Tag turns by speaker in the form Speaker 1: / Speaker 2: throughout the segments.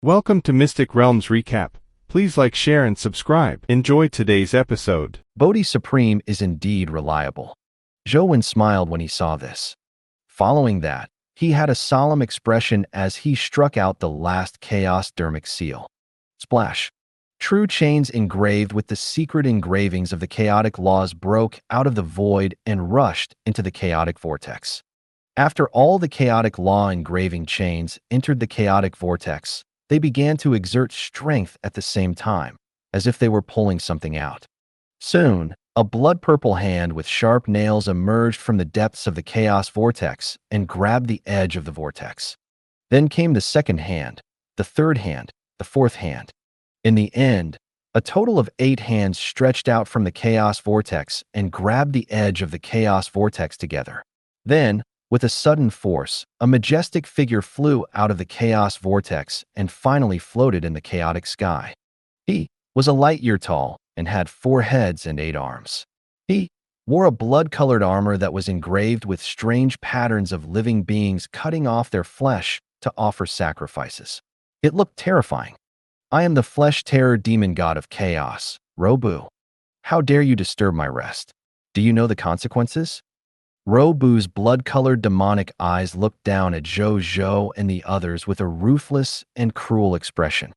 Speaker 1: Welcome to Mystic Realms Recap. Please like, share, and subscribe. Enjoy today's episode.
Speaker 2: Bodhi Supreme is indeed reliable. Zhou Zhou smiled when he saw this. Following that, he had a solemn expression as he struck out the last chaos dermic seal. Splash! True chains engraved with the secret engravings of the chaotic laws broke out of the void and rushed into the chaotic vortex. After all the chaotic law engraving chains entered the chaotic vortex, they began to exert strength at the same time, as if they were pulling something out. Soon, a blood-purple hand with sharp nails emerged from the depths of the chaos vortex and grabbed the edge of the vortex. Then came the second hand, the third hand, the fourth hand. In the end, a total of 8 hands stretched out from the chaos vortex and grabbed the edge of the chaos vortex together. Then, with a sudden force, a majestic figure flew out of the chaos vortex and finally floated in the chaotic sky. He was a light year tall and had 4 heads and 8 arms. He wore a blood-colored armor that was engraved with strange patterns of living beings cutting off their flesh to offer sacrifices. It looked terrifying. "I am the flesh terror demon god of chaos, Zhou Zhou. How dare you disturb my rest? Do you know the consequences?" Zhou Zhou's blood-colored demonic eyes looked down at Zhou Zhou and the others with a ruthless and cruel expression.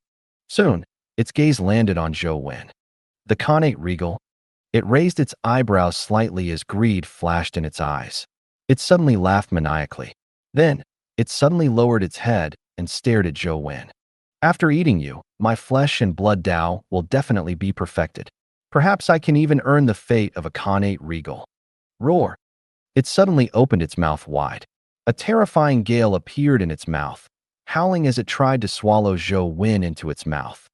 Speaker 2: Soon, its gaze landed on Zhou Zhou. The Khanate regal. It raised its eyebrows slightly as greed flashed in its eyes. It suddenly laughed maniacally. Then, it suddenly lowered its head and stared at Zhou Zhou. "After eating you, my flesh and blood Tao will definitely be perfected. Perhaps I can even earn the fate of a Khanate regal." Roar! It suddenly opened its mouth wide. A terrifying gale appeared in its mouth, howling as it tried to swallow Zhou Zhou into its mouth.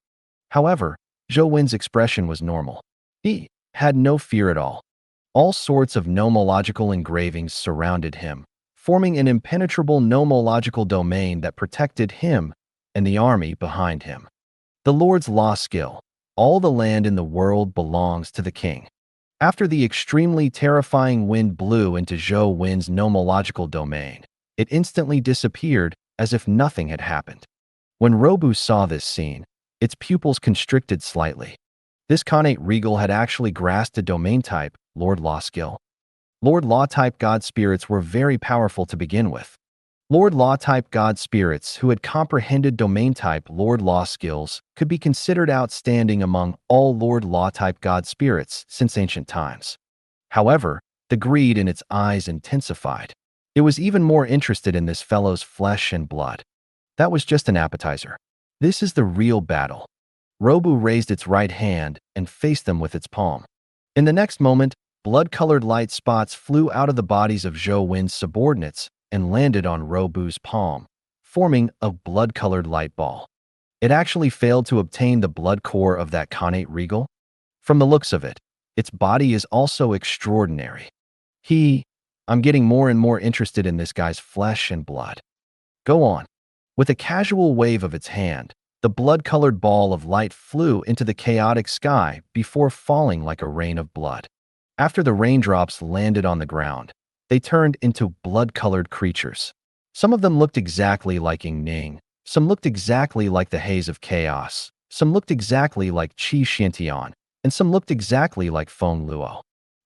Speaker 2: However, Zhou Zhou's expression was normal. He had no fear at all. All sorts of nomological engravings surrounded him, forming an impenetrable nomological domain that protected him and the army behind him. The Lord's law skill. All the land in the world belongs to the king. After the extremely terrifying wind blew into Zhou Zhou's nomological domain, it instantly disappeared as if nothing had happened. When Zhou Zhou saw this scene, its pupils constricted slightly. This Khanate regal had actually grasped a domain type, Lord Law skill. Lord Law type god spirits were very powerful to begin with. Lord Law type god spirits who had comprehended domain type Lord Law skills could be considered outstanding among all Lord Law type god spirits since ancient times. However, the greed in its eyes intensified. It was even more interested in this fellow's flesh and blood. That was just an appetizer. This is the real battle. Zhou Zhou raised its right hand and faced them with its palm. In the next moment, blood-colored light spots flew out of the bodies of Zhou Zhou's subordinates and landed on Zhou Zhou's palm, forming a blood-colored light ball. It actually failed to obtain the blood core of that Khanate regal. From the looks of it, its body is also extraordinary. I'm getting more and more interested in this guy's flesh and blood. Go on. With a casual wave of its hand, the blood-colored ball of light flew into the chaotic sky before falling like a rain of blood. After the raindrops landed on the ground, they turned into blood-colored creatures. Some of them looked exactly like Ying Ning, some looked exactly like the Haze of Chaos, some looked exactly like Qi Xiantian, and some looked exactly like Feng Luo.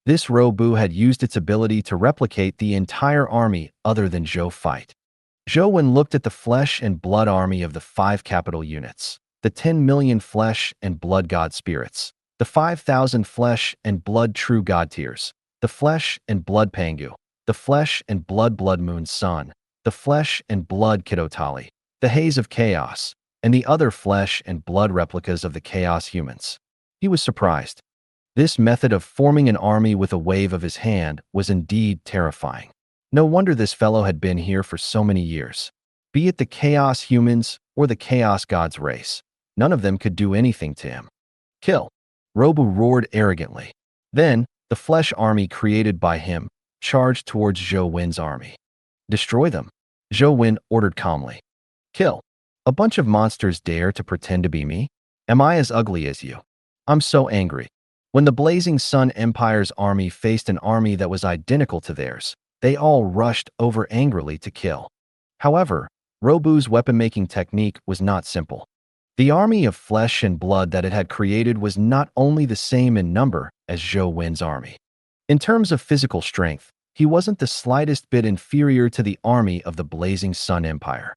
Speaker 2: This Zhou Zhou had used its ability to replicate the entire army other than Zhou fight. Zhou Zhou looked at the flesh and blood army of the 5 capital units, the 10 million flesh and blood god spirits, the 5,000 flesh and blood true god tiers, the flesh and blood Pangu, the flesh and blood moon sun, the flesh and blood Kidotali, the Haze of Chaos, and the other flesh and blood replicas of the chaos humans. He was surprised. This method of forming an army with a wave of his hand was indeed terrifying. No wonder this fellow had been here for so many years. Be it the chaos humans or the chaos gods race, none of them could do anything to him. "Kill!" Zhou Zhou roared arrogantly. Then, the flesh army created by him charged towards Zhou Zhou's army. "Destroy them," Zhou Zhou ordered calmly. "Kill. A bunch of monsters dare to pretend to be me? Am I as ugly as you? I'm so angry." When the Blazing Sun Empire's army faced an army that was identical to theirs, they all rushed over angrily to kill. However, Zhou Zhou's weapon-making technique was not simple. The army of flesh and blood that it had created was not only the same in number as Zhou Wen's army. In terms of physical strength, he wasn't the slightest bit inferior to the army of the Blazing Sun Empire.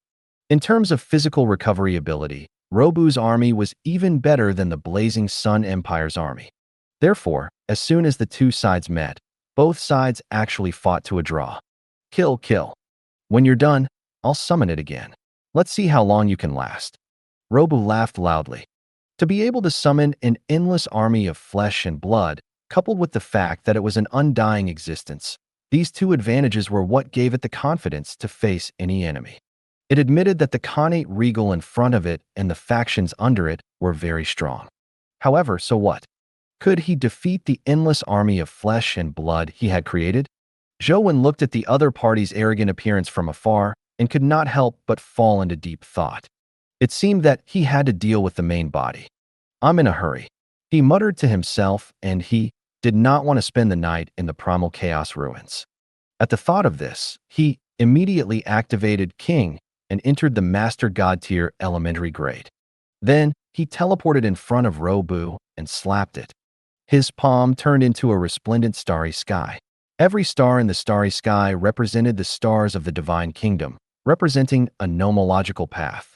Speaker 2: In terms of physical recovery ability, Robu's army was even better than the Blazing Sun Empire's army. Therefore, as soon as the two sides met, both sides actually fought to a draw. Kill, kill. When you're done, I'll summon it again. Let's see how long you can last. Robu laughed loudly. To be able to summon an endless army of flesh and blood, coupled with the fact that it was an undying existence, these two advantages were what gave it the confidence to face any enemy. It admitted that the Khanate regal in front of it and the factions under it were very strong. However, so what? Could he defeat the endless army of flesh and blood he had created? Zhou Wen looked at the other party's arrogant appearance from afar and could not help but fall into deep thought. It seemed that he had to deal with the main body. I'm in a hurry, he muttered to himself, and he did not want to spend the night in the primal chaos ruins. At the thought of this, he immediately activated King and entered the Master God tier elementary grade. Then, he teleported in front of Robu and slapped it. His palm turned into a resplendent starry sky. Every star in the starry sky represented the stars of the divine kingdom, representing a nomological path.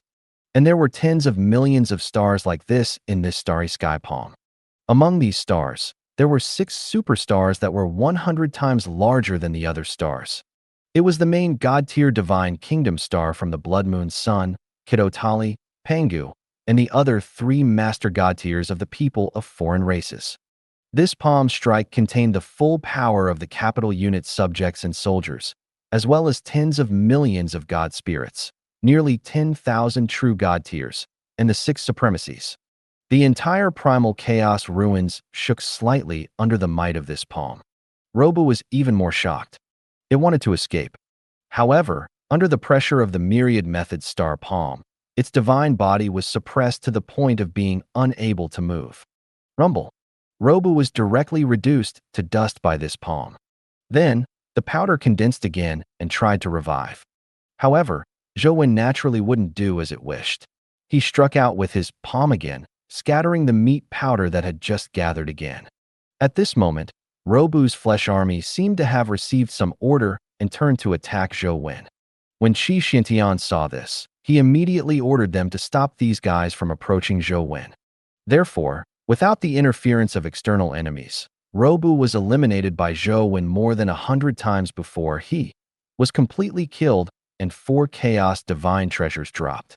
Speaker 2: And there were tens of millions of stars like this in this starry sky palm. Among these stars, there were 6 superstars that were 100 times larger than the other stars. It was the main God-tier divine kingdom star from the Blood Moon Sun, Kidotali, Pangu, and the other 3 master God tiers of the people of foreign races. This palm strike contained the full power of the capital unit subjects and soldiers, as well as tens of millions of God spirits, nearly 10,000 true God tiers, and the 6 supremacies. The entire primal chaos ruins shook slightly under the might of this palm. Robu was even more shocked. It wanted to escape. However, under the pressure of the myriad method star palm, its divine body was suppressed to the point of being unable to move. Rumble. Robu was directly reduced to dust by this palm. Then, the powder condensed again and tried to revive. However, Zhou Wen naturally wouldn't do as it wished. He struck out with his palm again, scattering the meat powder that had just gathered again. At this moment, Robu's flesh army seemed to have received some order and turned to attack Zhou Wen. When Shi Xiantian saw this, he immediately ordered them to stop these guys from approaching Zhou Wen. Therefore, without the interference of external enemies, Robu was eliminated by Zhou Wen more than 100 times before he was completely killed and 4 chaos divine treasures dropped.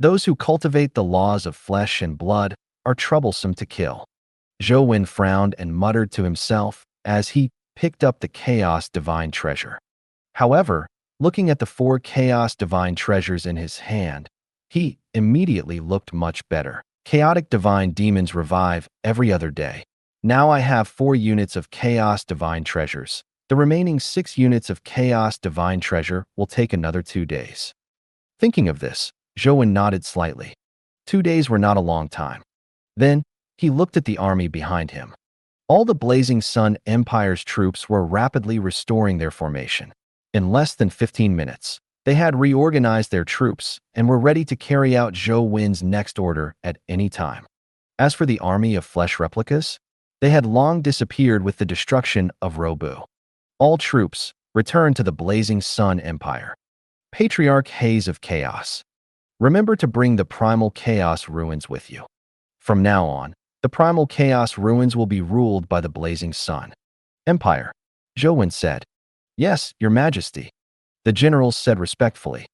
Speaker 2: Those who cultivate the laws of flesh and blood are troublesome to kill. Zhou Wen frowned and muttered to himself as he picked up the chaos divine treasure. However, looking at the 4 chaos divine treasures in his hand, he immediately looked much better. Chaotic divine demons revive every other day. Now I have 4 units of chaos divine treasures. The remaining 6 units of chaos divine treasure will take another 2 days. Thinking of this, Zhou Wen nodded slightly. 2 days were not a long time. Then, he looked at the army behind him. All the Blazing Sun Empire's troops were rapidly restoring their formation. In less than 15 minutes, they had reorganized their troops and were ready to carry out Zhou Wen's next order at any time. As for the army of flesh replicas, they had long disappeared with the destruction of Robu. All troops returned to the Blazing Sun Empire. Patriarch Haze of Chaos. Remember to bring the Primal Chaos Ruins with you. From now on, the Primal Chaos Ruins will be ruled by the Blazing Sun Empire. Zhou Wen said. Yes, Your Majesty, the generals said respectfully.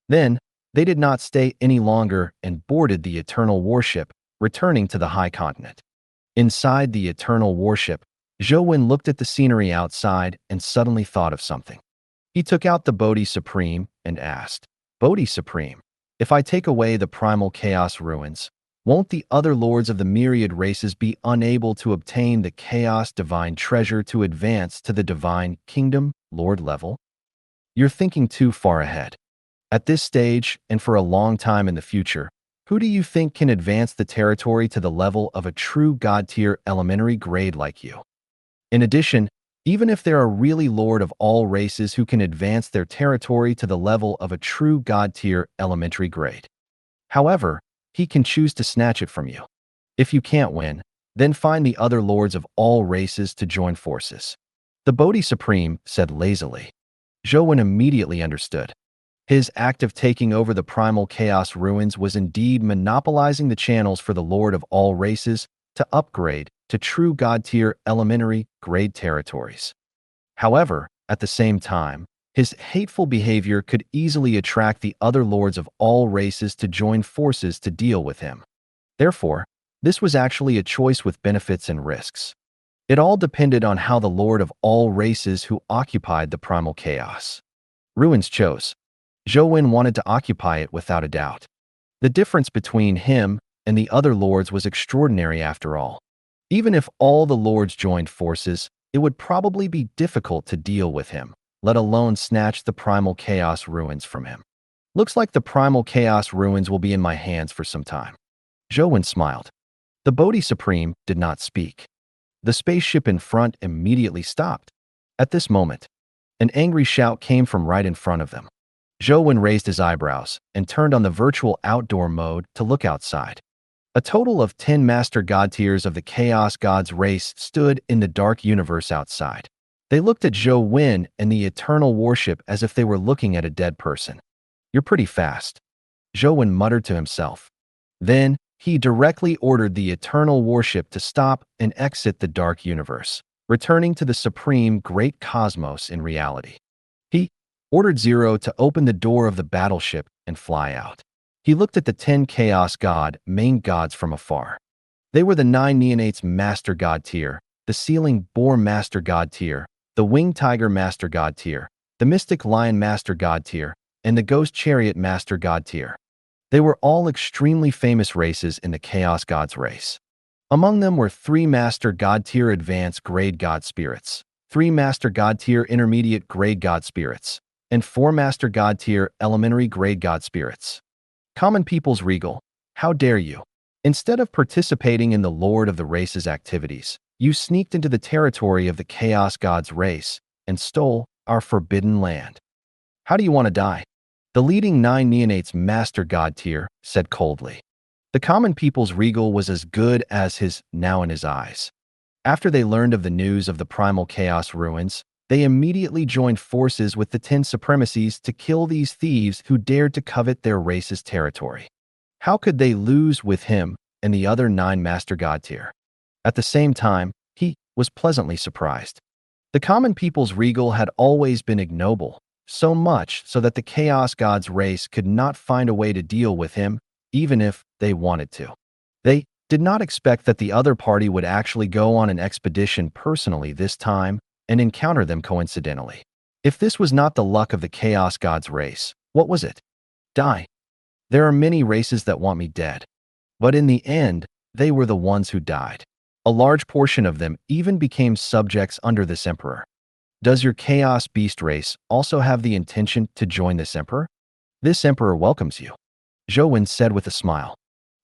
Speaker 2: Then, they did not stay any longer and boarded the Eternal Warship, returning to the High Continent. Inside the Eternal Warship, Zhou Wen looked at the scenery outside and suddenly thought of something. He took out the Bodhi Supreme and asked, Bodhi Supreme, if I take away the Primal Chaos Ruins, won't the other lords of the myriad races be unable to obtain the Chaos Divine Treasure to advance to the Divine Kingdom Lord level? You're thinking too far ahead. At this stage, and for a long time in the future, who do you think can advance the territory to the level of a true God-tier elementary grade like you? In addition, even if there are really lord of all races who can advance their territory to the level of a true God-tier elementary grade. However, he can choose to snatch it from you. If you can't win, then find the other lords of all races to join forces. The Bodhi Supreme said lazily. Zhou immediately understood. His act of taking over the primal chaos ruins was indeed monopolizing the channels for the Lord of all races to upgrade to true God-tier elementary grade territories. However, at the same time, his hateful behavior could easily attract the other lords of all races to join forces to deal with him. Therefore, this was actually a choice with benefits and risks. It all depended on how the Lord of all races who occupied the primal chaos ruins chose. Zhou wanted to occupy it without a doubt. The difference between him and the other lords was extraordinary after all. Even if all the lords joined forces, it would probably be difficult to deal with him, let alone snatch the primal chaos ruins from him. Looks like the primal chaos ruins will be in my hands for some time. Zhou smiled. The Bodhi Supreme did not speak. The spaceship in front immediately stopped. At this moment, an angry shout came from right in front of them. Zhou raised his eyebrows and turned on the virtual outdoor mode to look outside. A total of 10 master god tiers of the Chaos God's race stood in the dark universe outside. They looked at Zhou and the eternal warship as if they were looking at a dead person. You're pretty fast, Zhou muttered to himself. Then, he directly ordered the eternal warship to stop and exit the dark universe, returning to the supreme great cosmos in reality. He ordered Zero to open the door of the battleship and fly out. He looked at the 10 Chaos God main gods from afar. They were the 9 Neonates Master God tier, the Sealing Boar Master God tier, the Winged Tiger Master God tier, the Mystic Lion Master God tier, and the Ghost Chariot Master God tier. They were all extremely famous races in the Chaos God's race. Among them were 3 Master God tier Advanced Grade God Spirits, 3 Master God tier Intermediate Grade God Spirits, and 4 Master God tier Elementary Grade God Spirits. Common People's Regal, how dare you? Instead of participating in the Lord of the Race's activities, you sneaked into the territory of the Chaos God's race and stole our forbidden land. How do you want to die? The leading 9 Neonates Master God tier said coldly. The Common People's Regal was as good as his now in his eyes. After they learned of the news of the primal chaos ruins, they immediately joined forces with the 10 supremacies to kill these thieves who dared to covet their race's territory. How could they lose with him and the other 9 Master God tier? At the same time, he was pleasantly surprised. The Common People's Regal had always been ignoble, so much so that the Chaos God's race could not find a way to deal with him, even if they wanted to. They did not expect that the other party would actually go on an expedition personally this time and encounter them coincidentally. If this was not the luck of the Chaos God's race, what was it? Die. There are many races that want me dead. But in the end, they were the ones who died. A large portion of them even became subjects under this emperor. Does your Chaos Beast race also have the intention to join this emperor? This emperor welcomes you, Zhou said with a smile.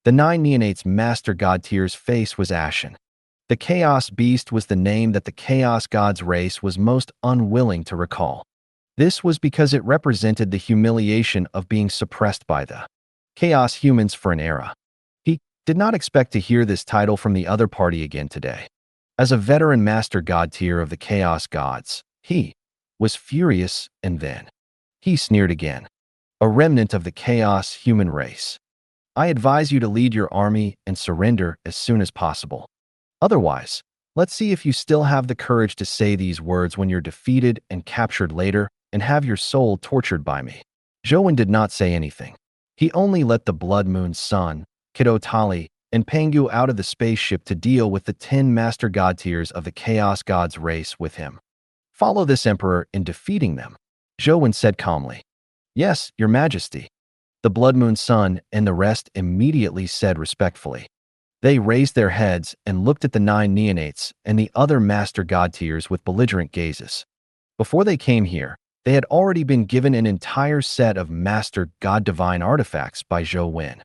Speaker 2: The 9 Neonates Master God tier's face was ashen. The Chaos Beast was the name that the Chaos God's race was most unwilling to recall. This was because it represented the humiliation of being suppressed by the Chaos humans for an era. He did not expect to hear this title from the other party again today. As a veteran Master God tier of the Chaos Gods, he was furious, and then he sneered again. A remnant of the Chaos human race. I advise you to lead your army and surrender as soon as possible. Otherwise, let's see if you still have the courage to say these words when you're defeated and captured later and have your soul tortured by me. Zhou did not say anything. He only let the Blood Moon's son, Kido Tali, and Pangu out of the spaceship to deal with the 10 Master God tiers of the Chaos God's race with him. Follow this emperor in defeating them, Zhou said calmly. Yes, your majesty. The Blood Moon's son and the rest immediately said respectfully. They raised their heads and looked at the 9 Neonates and the other Master God tiers with belligerent gazes. Before they came here, they had already been given an entire set of Master God Divine artifacts by Zhou.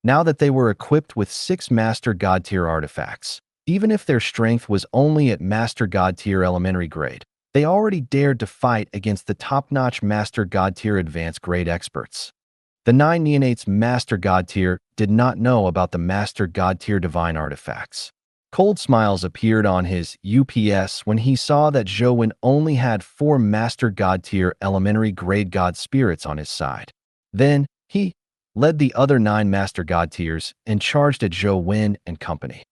Speaker 2: Now that they were equipped with 6 Master God tier artifacts, even if their strength was only at Master God tier elementary grade, they already dared to fight against the top-notch Master God tier advanced grade experts. The 9 neonates Master God Tier did not know about the Master God Tier divine artifacts. Cold smiles appeared on his UPS when he saw that Zhou only had 4 Master God Tier elementary grade God spirits on his side. Then, he led the other 9 Master God Tiers and charged at Zhou and company.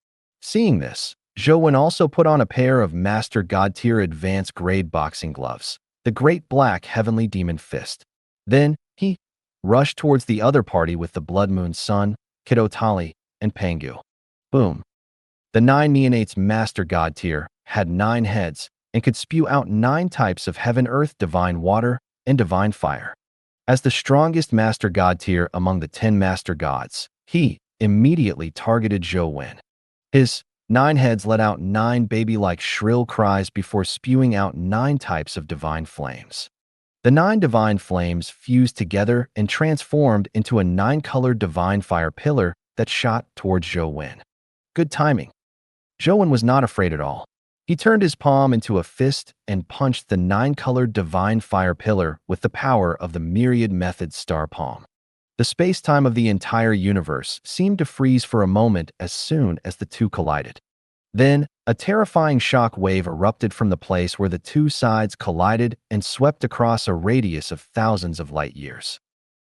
Speaker 2: Seeing this, Zhou also put on a pair of Master God Tier advanced grade boxing gloves, the Great Black Heavenly Demon Fist. Then, he rushed towards the other party with the Blood Moon Sun, Kidotali, and Pangu. Boom. The 9 neonates Master God Tier had 9 heads and could spew out 9 types of Heaven Earth Divine Water and Divine Fire. As the strongest Master God Tier among the 10 Master Gods, he immediately targeted Zhou. His 9 heads let out 9 baby-like shrill cries before spewing out 9 types of divine flames. The 9 divine flames fused together and transformed into a 9-colored divine fire pillar that shot towards Zhou. Good timing. Zhou was not afraid at all. He turned his palm into a fist and punched the 9-colored divine fire pillar with the power of the myriad method star palm. The space-time of the entire universe seemed to freeze for a moment as soon as the two collided. Then, a terrifying shock wave erupted from the place where the two sides collided and swept across a radius of thousands of light years.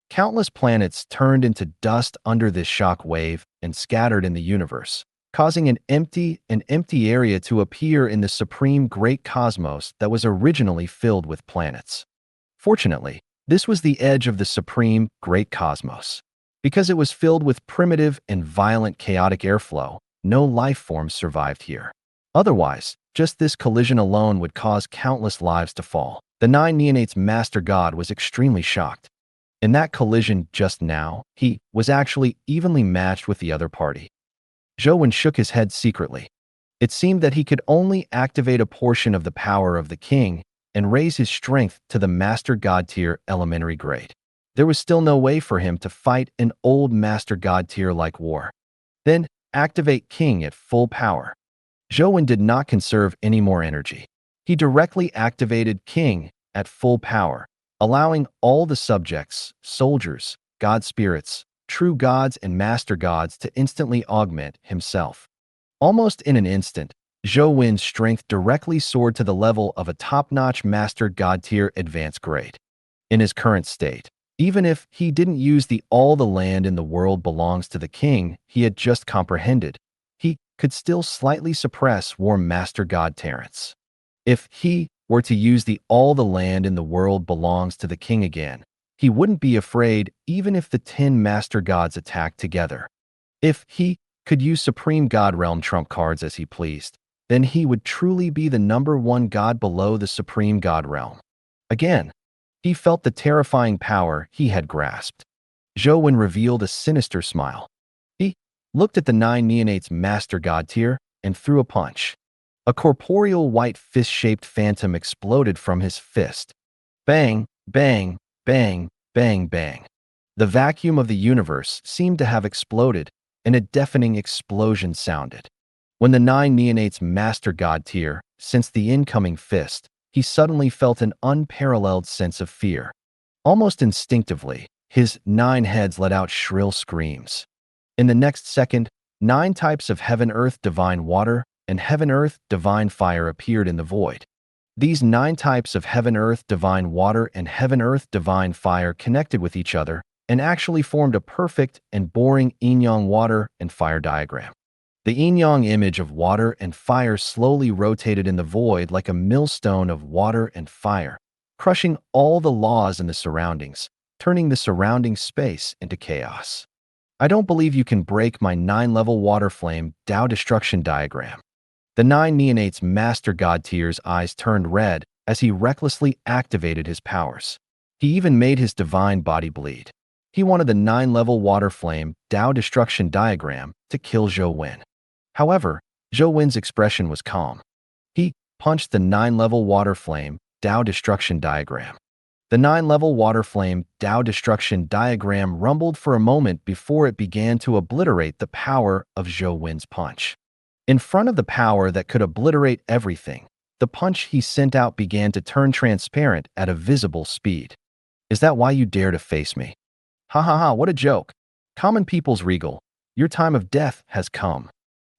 Speaker 2: Countless planets turned into dust under this shock wave and scattered in the universe, causing an empty area to appear in the supreme great cosmos that was originally filled with planets. Fortunately, this was the edge of the supreme great cosmos. Because it was filled with primitive and violent chaotic airflow, no life forms survived here. Otherwise, just this collision alone would cause countless lives to fall. The 9 neonates Master God was extremely shocked. In that collision just now, he was actually evenly matched with the other party. Zhou shook his head secretly. It seemed that he could only activate a portion of the power of the king and raise his strength to the Master God Tier elementary grade. There was still no way for him to fight an old Master God Tier like war. Then, activate King at full power. Zhou did not conserve any more energy. He directly activated King at full power, allowing all the subjects, soldiers, god spirits, true gods and master gods to instantly augment himself. Almost in an instant, Zhou strength directly soared to the level of a top-notch Master God Tier advanced grade. In his current state, even if he didn't use all the land in the world belongs to the king he had just comprehended, he could still slightly suppress war Master God Terrence. If he were to use all the land in the world belongs to the king again, he wouldn't be afraid even if the 10 Master Gods attacked together. If he could use Supreme God Realm trump cards as he pleased, then he would truly be the #1 god below the Supreme God Realm. Again, he felt the terrifying power he had grasped. Zhou revealed a sinister smile. He looked at the 9 neonates Master God Tier and threw a punch. A corporeal white fist-shaped phantom exploded from his fist. Bang, bang, bang, bang, bang. The vacuum of the universe seemed to have exploded, and a deafening explosion sounded. When the 9 neonates Master God Tier sensed the incoming fist, he suddenly felt an unparalleled sense of fear. Almost instinctively, his 9 heads let out shrill screams. In the next second, 9 types of Heaven-Earth Divine Water and Heaven-Earth Divine Fire appeared in the void. These 9 types of Heaven-Earth Divine Water and Heaven-Earth Divine Fire connected with each other and actually formed a perfect and boring yin-yang water and fire diagram. The yin-yang image of water and fire slowly rotated in the void like a millstone of water and fire, crushing all the laws in the surroundings, turning the surrounding space into chaos. I don't believe you can break my 9-level water flame Tao destruction diagram. The 9 neonates Master God Tier's eyes turned red as he recklessly activated his powers. He even made his divine body bleed. He wanted the 9-level water flame Tao destruction diagram to kill Zhou. However, Zhou expression was calm. He punched the 9-level water flame Tao destruction diagram. The 9-level water flame Tao destruction diagram rumbled for a moment before it began to obliterate the power of Zhou punch. In front of the power that could obliterate everything, the punch he sent out began to turn transparent at a visible speed. Is that why you dare to face me? Ha ha ha, what a joke. Common people's regal, your time of death has come.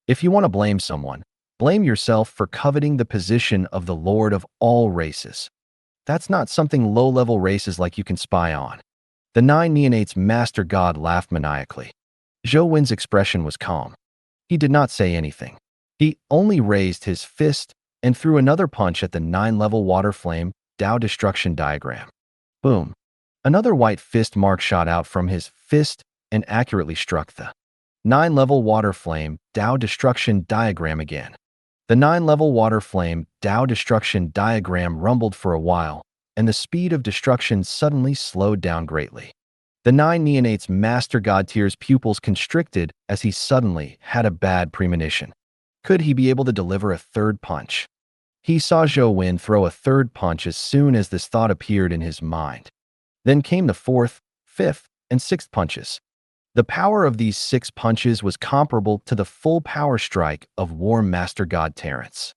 Speaker 2: If you want to blame someone, blame yourself for coveting the position of the lord of all races. That's not something low-level races like you can spy on. The nine neonates master god laughed maniacally. Zhou Wen's expression was calm. He did not say anything. He only raised his fist and threw another punch at the nine-level water flame Tao destruction diagram. Boom. Another white fist mark shot out from his fist and accurately struck the nine-level water flame Tao destruction diagram again. The nine-level water flame Tao destruction diagram rumbled for a while, and the speed of destruction suddenly slowed down greatly. The nine neonates master god tier's pupils constricted as he suddenly had a bad premonition. Could he be able to deliver a third punch? He saw Zhou Wen throw a third punch as soon as this thought appeared in his mind. Then came the fourth, fifth, and sixth punches. The power of these 6 punches was comparable to the full power strike of War Master God Terrence.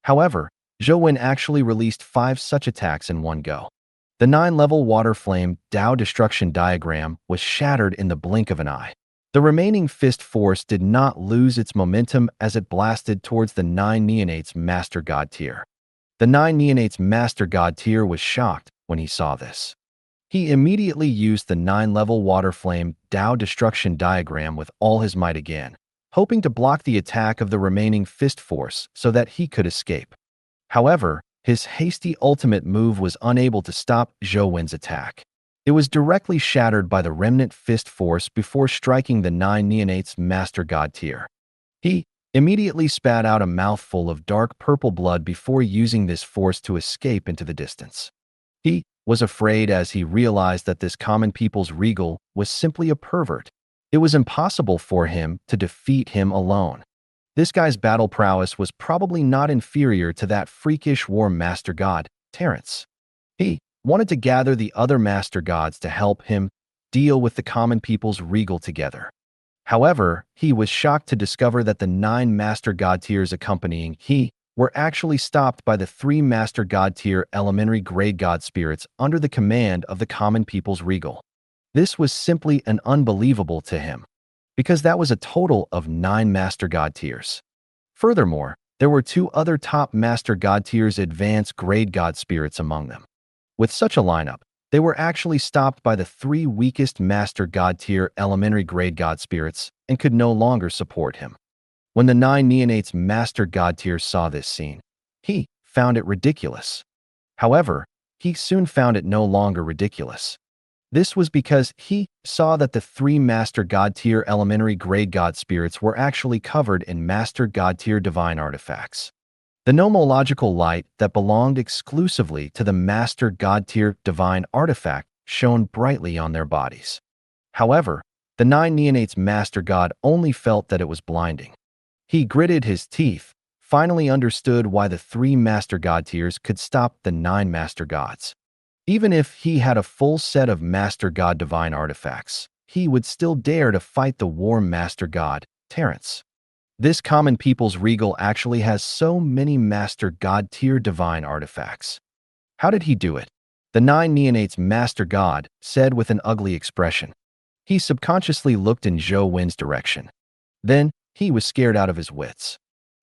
Speaker 2: However, Zhou Wen actually released 5 such attacks in one go. The 9-level water flame Tao destruction diagram was shattered in the blink of an eye. The remaining fist force did not lose its momentum as it blasted towards the 9 neonates master god tier. The 9 neonates master god tier was shocked when he saw this. He immediately used the 9-level water flame Tao destruction diagram with all his might again, hoping to block the attack of the remaining fist force so that he could escape. However, his hasty ultimate move was unable to stop Zhou Wen's attack. It was directly shattered by the remnant fist force before striking the 9 neonates master god tier. He immediately spat out a mouthful of dark purple blood before using this force to escape into the distance. He was afraid as he realized that this common people's regal was simply a pervert. It was impossible for him to defeat him alone. This guy's battle prowess was probably not inferior to that freakish war master god, Terrence. He wanted to gather the other master gods to help him deal with the common people's regal together. However, he was shocked to discover that the 9 master god tiers accompanying he were actually stopped by the 3 master god tier elementary grade god spirits under the command of the common people's regal. This was simply unbelievable to him, because that was a total of 9 master god tiers. Furthermore, there were 2 other top master god tiers advanced grade god spirits among them. With such a lineup, they were actually stopped by the 3 weakest master god tier elementary grade god spirits and could no longer support him. When the 9 neonates master god tier saw this scene, he found it ridiculous. However, he soon found it no longer ridiculous. This was because he saw that the 3 master god tier elementary grade god spirits were actually covered in master god tier divine artifacts. The nomological light that belonged exclusively to the master god tier divine artifact shone brightly on their bodies. However, the 9 neonates master god only felt that it was blinding. He gritted his teeth, finally understood why the 3 master god tiers could stop the 9 master gods. Even if he had a full set of master god divine artifacts, he would still dare to fight the war master god, Terrence. This common people's regal actually has so many master god tier divine artifacts. How did he do it? The 9 neonates master god said with an ugly expression. He subconsciously looked in Zhou Wen's direction. Then, he was scared out of his wits.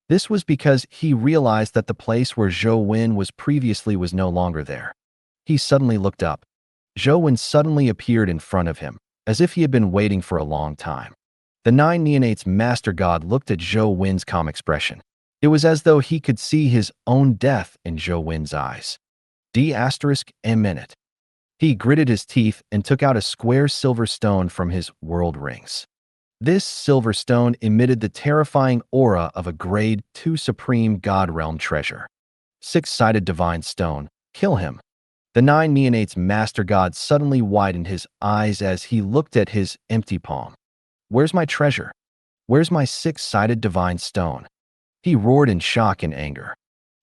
Speaker 2: This was because he realized that the place where Zhou Wen was previously was no longer there. He suddenly looked up. Zhou Wen suddenly appeared in front of him, as if he had been waiting for a long time. The 9 neonates master god looked at Zhou Wen's calm expression. It was as though he could see his own death in Zhou Wen's eyes. A minute. He gritted his teeth and took out a square silver stone from his world rings. This silver stone emitted the terrifying aura of a grade 2 supreme god realm treasure. 6-sided divine stone, kill him. The 9 neonates master god suddenly widened his eyes as he looked at his empty palm. Where's my treasure? Where's my 6-sided divine stone? He roared in shock and anger.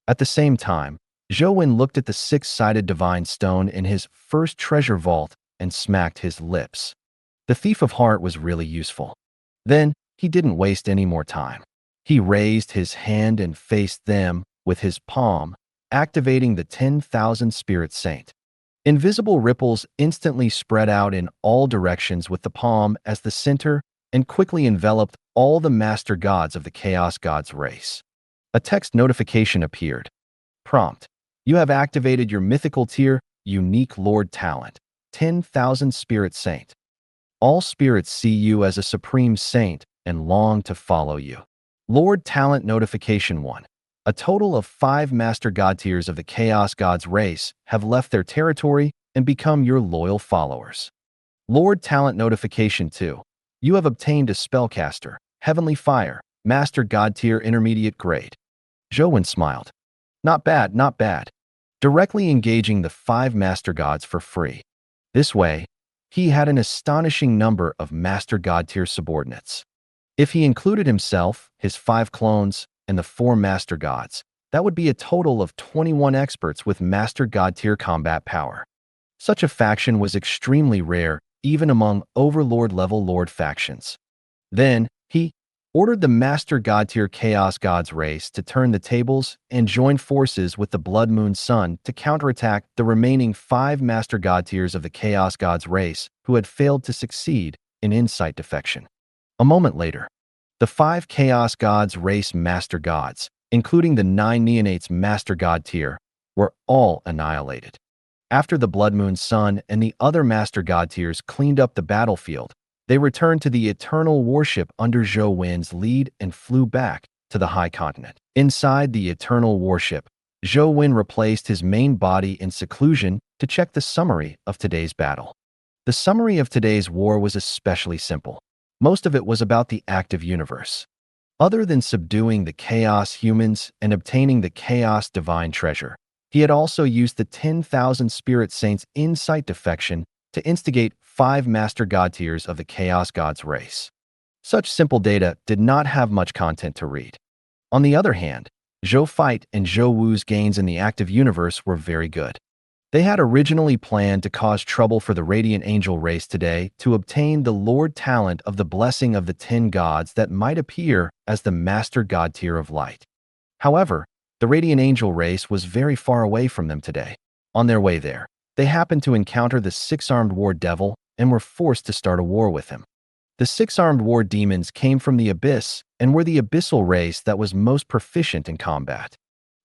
Speaker 2: At the same time, Zhou Wen looked at the 6-sided divine stone in his first treasure vault and smacked his lips. The Thief of Heart was really useful. Then, he didn't waste any more time. He raised his hand and faced them with his palm, activating the 10,000 Spirit Saint. Invisible ripples instantly spread out in all directions with the palm as the center and quickly enveloped all the master gods of the Chaos Gods race. A text notification appeared. Prompt: You have activated your mythical tier, unique Lord talent, 10,000 Spirit Saint. All spirits see you as a supreme saint and long to follow you. Lord Talent Notification 1. A total of 5 Master God tiers of the Chaos Gods race have left their territory and become your loyal followers. Lord Talent Notification 2. You have obtained a Spellcaster, Heavenly Fire, Master God tier Intermediate Grade. Zhou smiled. Not bad, not bad. Directly engaging the 5 Master Gods for free. This way, he had an astonishing number of Master God tier subordinates. If he included himself, his 5 clones, and the 4 Master Gods, that would be a total of 21 experts with Master God tier combat power. Such a faction was extremely rare, even among Overlord-level Lord factions. Then, he ordered the Master God tier Chaos Gods race to turn the tables and join forces with the Blood Moon Sun to counterattack the remaining 5 Master God tiers of the Chaos Gods race who had failed to succeed in insight defection. A moment later, the 5 Chaos Gods race Master Gods, including the 9 Neonates Master God tier, were all annihilated. After the Blood Moon Sun and the other Master God tiers cleaned up the battlefield, they returned to the Eternal Warship under Zhou Wen's lead and flew back to the High Continent. Inside the Eternal Warship, Zhou Wen replaced his main body in seclusion to check the summary of today's battle. The summary of today's war was especially simple. Most of it was about the active universe. Other than subduing the Chaos humans and obtaining the Chaos Divine Treasure, he had also used the 10,000 Spirit Saints insight defection to instigate 5 Master God tiers of the Chaos Gods race. Such simple data did not have much content to read. On the other hand, Zhou Fight and Zhou Wu's gains in the active universe were very good. They had originally planned to cause trouble for the Radiant Angel race today to obtain the Lord talent of the Blessing of the 10 Gods that might appear as the Master God tier of Light. However, the Radiant Angel race was very far away from them today. On their way there, they happened to encounter the 6-armed war devil and were forced to start a war with him. The 6-armed war demons came from the Abyss and were the abyssal race that was most proficient in combat.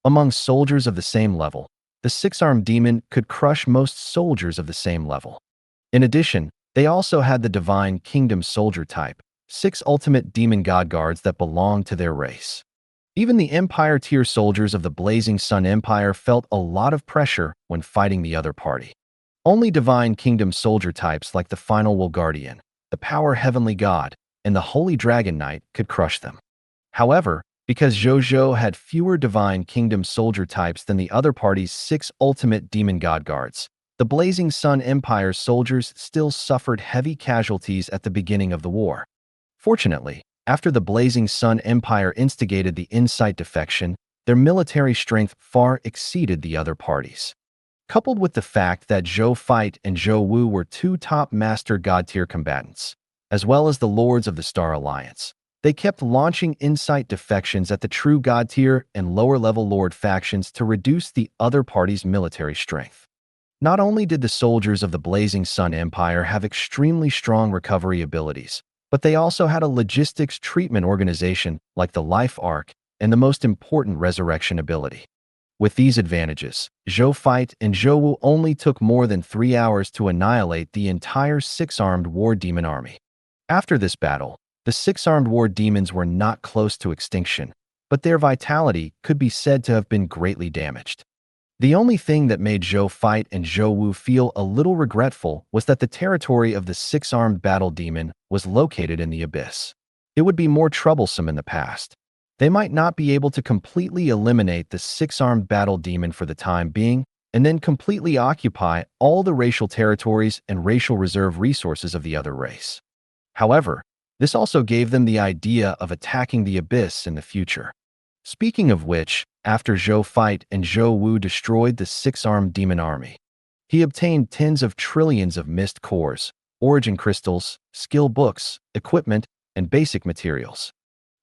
Speaker 2: Among soldiers of the same level, the 6-armed demon could crush most soldiers of the same level. In addition, they also had the Divine Kingdom soldier type, 6 ultimate demon god guards that belonged to their race. Even the Empire tier soldiers of the Blazing Sun Empire felt a lot of pressure when fighting the other party. Only Divine Kingdom soldier types like the Final Will Guardian, the Power Heavenly God, and the Holy Dragon Knight could crush them. However, because Zhou Zhou had fewer Divine Kingdom soldier types than the other party's 6 ultimate demon god guards, the Blazing Sun Empire's soldiers still suffered heavy casualties at the beginning of the war. Fortunately, after the Blazing Sun Empire instigated the insight defection, their military strength far exceeded the other parties. Coupled with the fact that Zhou Fight and Zhou Wu were 2 top Master God tier combatants, as well as the Lords of the Star Alliance, they kept launching insight defections at the true God tier and lower-level Lord factions to reduce the other party's military strength. Not only did the soldiers of the Blazing Sun Empire have extremely strong recovery abilities, but they also had a logistics treatment organization like the Life Arc and the most important resurrection ability. With these advantages, Zhou Fight and Zhou Wu only took more than 3 hours to annihilate the entire 6-armed war demon army. After this battle, the 6-armed war demons were not close to extinction, but their vitality could be said to have been greatly damaged. The only thing that made Zhou Fight and Zhou Wu feel a little regretful was that the territory of the 6-armed battle demon was located in the Abyss. It would be more troublesome in the past. They might not be able to completely eliminate the 6-armed battle demon for the time being, and then completely occupy all the racial territories and racial reserve resources of the other race. However, this also gave them the idea of attacking the Abyss in the future. Speaking of which, after Zhou Fight and Zhou Wu destroyed the 6-armed demon army, he obtained tens of trillions of mist cores, origin crystals, skill books, equipment, and basic materials.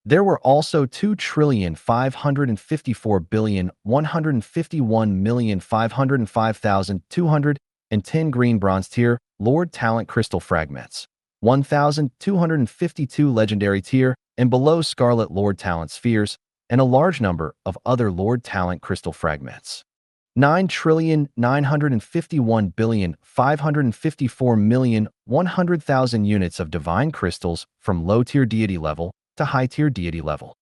Speaker 2: There were also 2,554,151,505,200 and 10 green bronze tier Lord Talent crystal fragments, 1,252 legendary tier and below Scarlet Lord Talent spheres, and a large number of other Lord Talent crystal fragments. 9,951,554,100,000 units of divine crystals from low-tier deity level to high-tier deity level.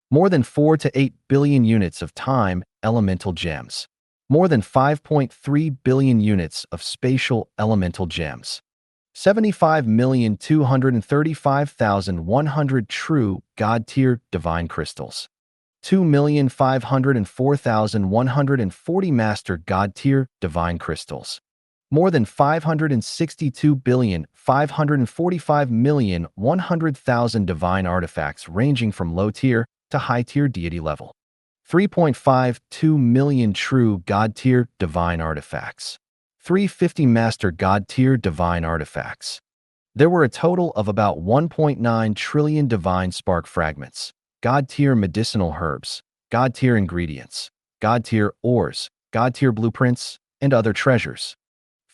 Speaker 2: More than 4 to 8 billion units of time elemental gems. More than 5.3 billion units of spatial elemental gems. 75,235,100 true God-tier divine crystals. 2,504,140 master God-tier divine crystals. More than 562,545,100,000 divine artifacts ranging from low-tier to high-tier deity level. 3.52 million true God-tier divine artifacts. 350 master God-tier divine artifacts. There were a total of about 1.9 trillion divine spark fragments, God-tier medicinal herbs, God-tier ingredients, God-tier ores, God-tier blueprints, and other treasures.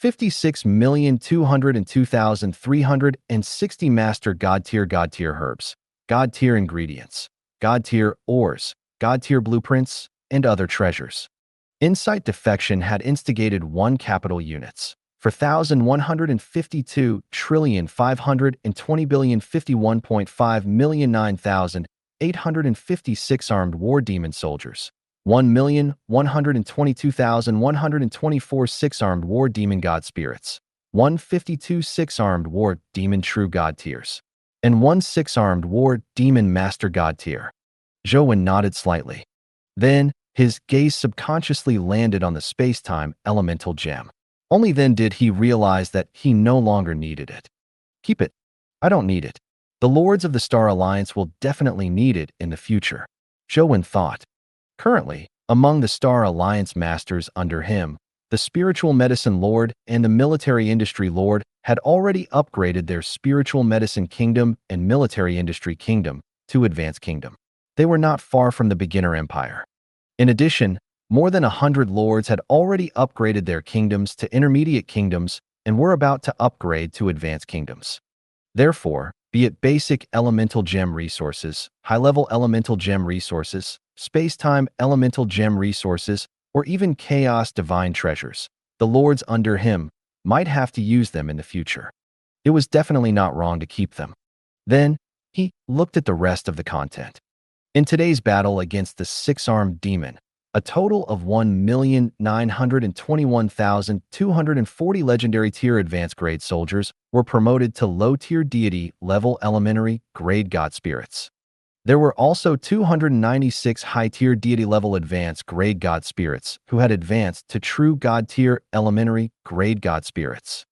Speaker 2: 56,202,360 master God-tier herbs, God-tier ingredients, God-tier ores, God-tier blueprints, and other treasures. Insight defection had instigated 1 capital units for 1,152,520,051.5 million 9,856 armed war demon soldiers, 1,122,124 6-armed war demon god spirits, 152 6-armed war demon true god tiers, and 1 6-armed war demon master god tier. Zhou nodded slightly. Then, his gaze subconsciously landed on the space-time elemental gem. Only then did he realize that he no longer needed it. Keep it. I don't need it. The Lords of the Star Alliance will definitely need it in the future, Zhou thought. Currently, among the Star Alliance masters under him, the Spiritual Medicine Lord and the Military Industry Lord had already upgraded their Spiritual Medicine Kingdom and Military Industry Kingdom to Advanced Kingdom. They were not far from the Beginner Empire. In addition, more than 100 lords had already upgraded their kingdoms to Intermediate Kingdoms and were about to upgrade to Advanced Kingdoms. Therefore, be it basic elemental gem resources, high-level elemental gem resources, space-time elemental gem resources, or even chaos divine treasures, the lords under him might have to use them in the future. It was definitely not wrong to keep them. Then, he looked at the rest of the content. In today's battle against the 6-armed demon, a total of 1,921,240 legendary tier advanced grade soldiers were promoted to low-tier deity level elementary grade god spirits. There were also 296 high-tier deity level advanced grade god spirits who had advanced to true god tier elementary grade god spirits.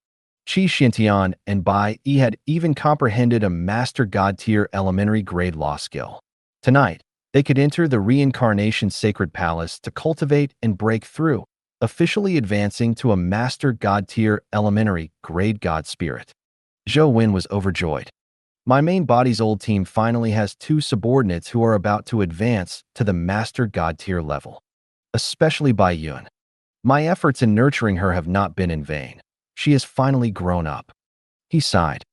Speaker 2: Qi Xintian and Bai Yi had even comprehended a master god tier elementary grade law skill. Tonight, they could enter the Reincarnation Sacred Palace to cultivate and break through, officially advancing to a Master God Tier Elementary Grade God Spirit. Zhou was overjoyed. My main body's old team finally has 2 subordinates who are about to advance to the Master God Tier level. Especially Bai Yun. My efforts in nurturing her have not been in vain. She has finally grown up. He sighed.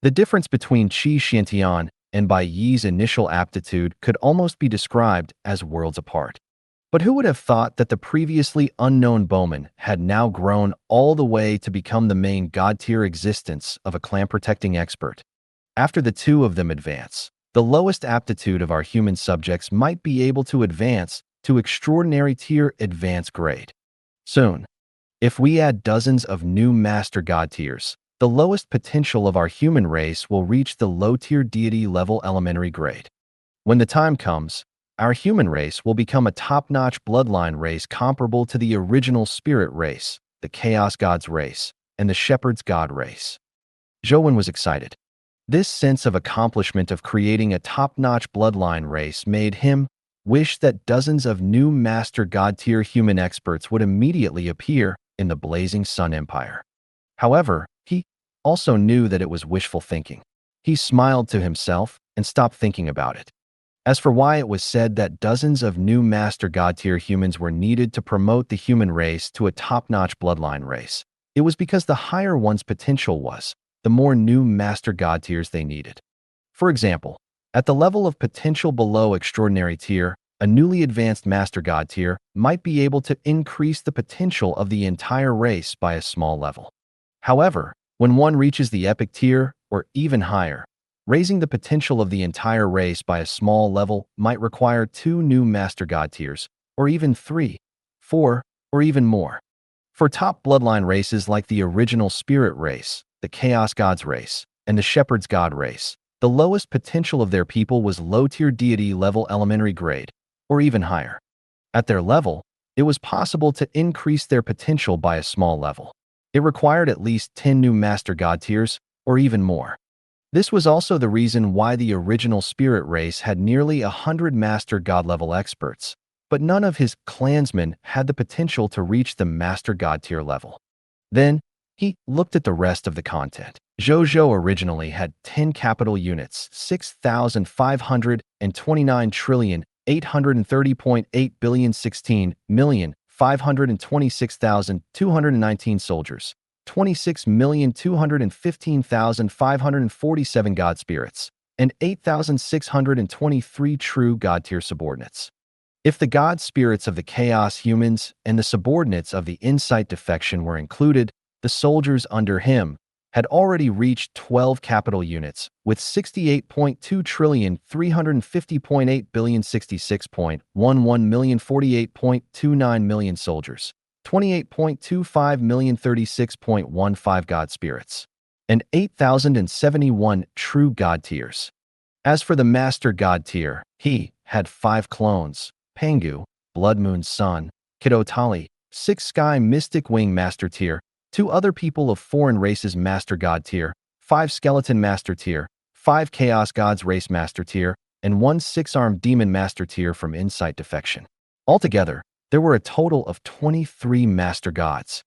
Speaker 2: The difference between Qi Xintian and Bai Yi's initial aptitude could almost be described as worlds apart. But who would have thought that the previously unknown bowman had now grown all the way to become the main god-tier existence of a clan-protecting expert? After the 2 of them advance, the lowest aptitude of our human subjects might be able to advance to extraordinary tier advanced grade. Soon, if we add dozens of new master god tiers, the lowest potential of our human race will reach the low-tier deity level elementary grade. When the time comes, our human race will become a top-notch bloodline race comparable to the original spirit race, the Chaos God's race, and the Shepherd's God race. Zhou was excited. This sense of accomplishment of creating a top-notch bloodline race made him wish that dozens of new Master God-tier human experts would immediately appear in the Blazing Sun Empire. However, he also knew that it was wishful thinking. He smiled to himself and stopped thinking about it. As for why it was said that dozens of new Master God-tier humans were needed to promote the human race to a top-notch bloodline race, It was because the higher one's potential was, the more new Master God tiers they needed. For example, at the level of potential below Extraordinary tier, a newly advanced Master God tier might be able to increase the potential of the entire race by a small level. However, when one reaches the Epic tier, or even higher, raising the potential of the entire race by a small level might require 2 new Master God tiers, or even 3, 4, or even more. For top bloodline races like the original Spirit race, the Chaos Gods race, and the Shepherd's God race, the lowest potential of their people was low-tier deity level elementary grade, or even higher. At their level, it was possible to increase their potential by a small level. It required at least 10 new Master God tiers, or even more. This was also the reason why the original Spirit race had nearly 100 Master God level experts, but none of his clansmen had the potential to reach the Master God tier level. Then, he looked at the rest of the content. Zhou Zhou originally had 10 capital units, 6,529 trillion, 830.8 billion, 16,526,219 soldiers, 26,215,547 god spirits, and 8,623 true god tier subordinates. If the god spirits of the chaos humans and the subordinates of the insight defection were included, the soldiers under him had already reached 12 capital units with 68.2 trillion 350.8 billion 66.11 million 48.29 million soldiers, 28.25 million 36.15 god spirits, and 8,071 true god tiers. As for the Master God tier, he had 5 clones: Pangu, Blood Moon's son; Kidotali, 6 Sky Mystic Wing Master tier; 2 other people of foreign races Master God tier; 5 Skeleton Master tier; 5 Chaos Gods Race Master tier; and 1 6-armed Demon Master tier from Insight Defection. Altogether, there were a total of 23 Master Gods.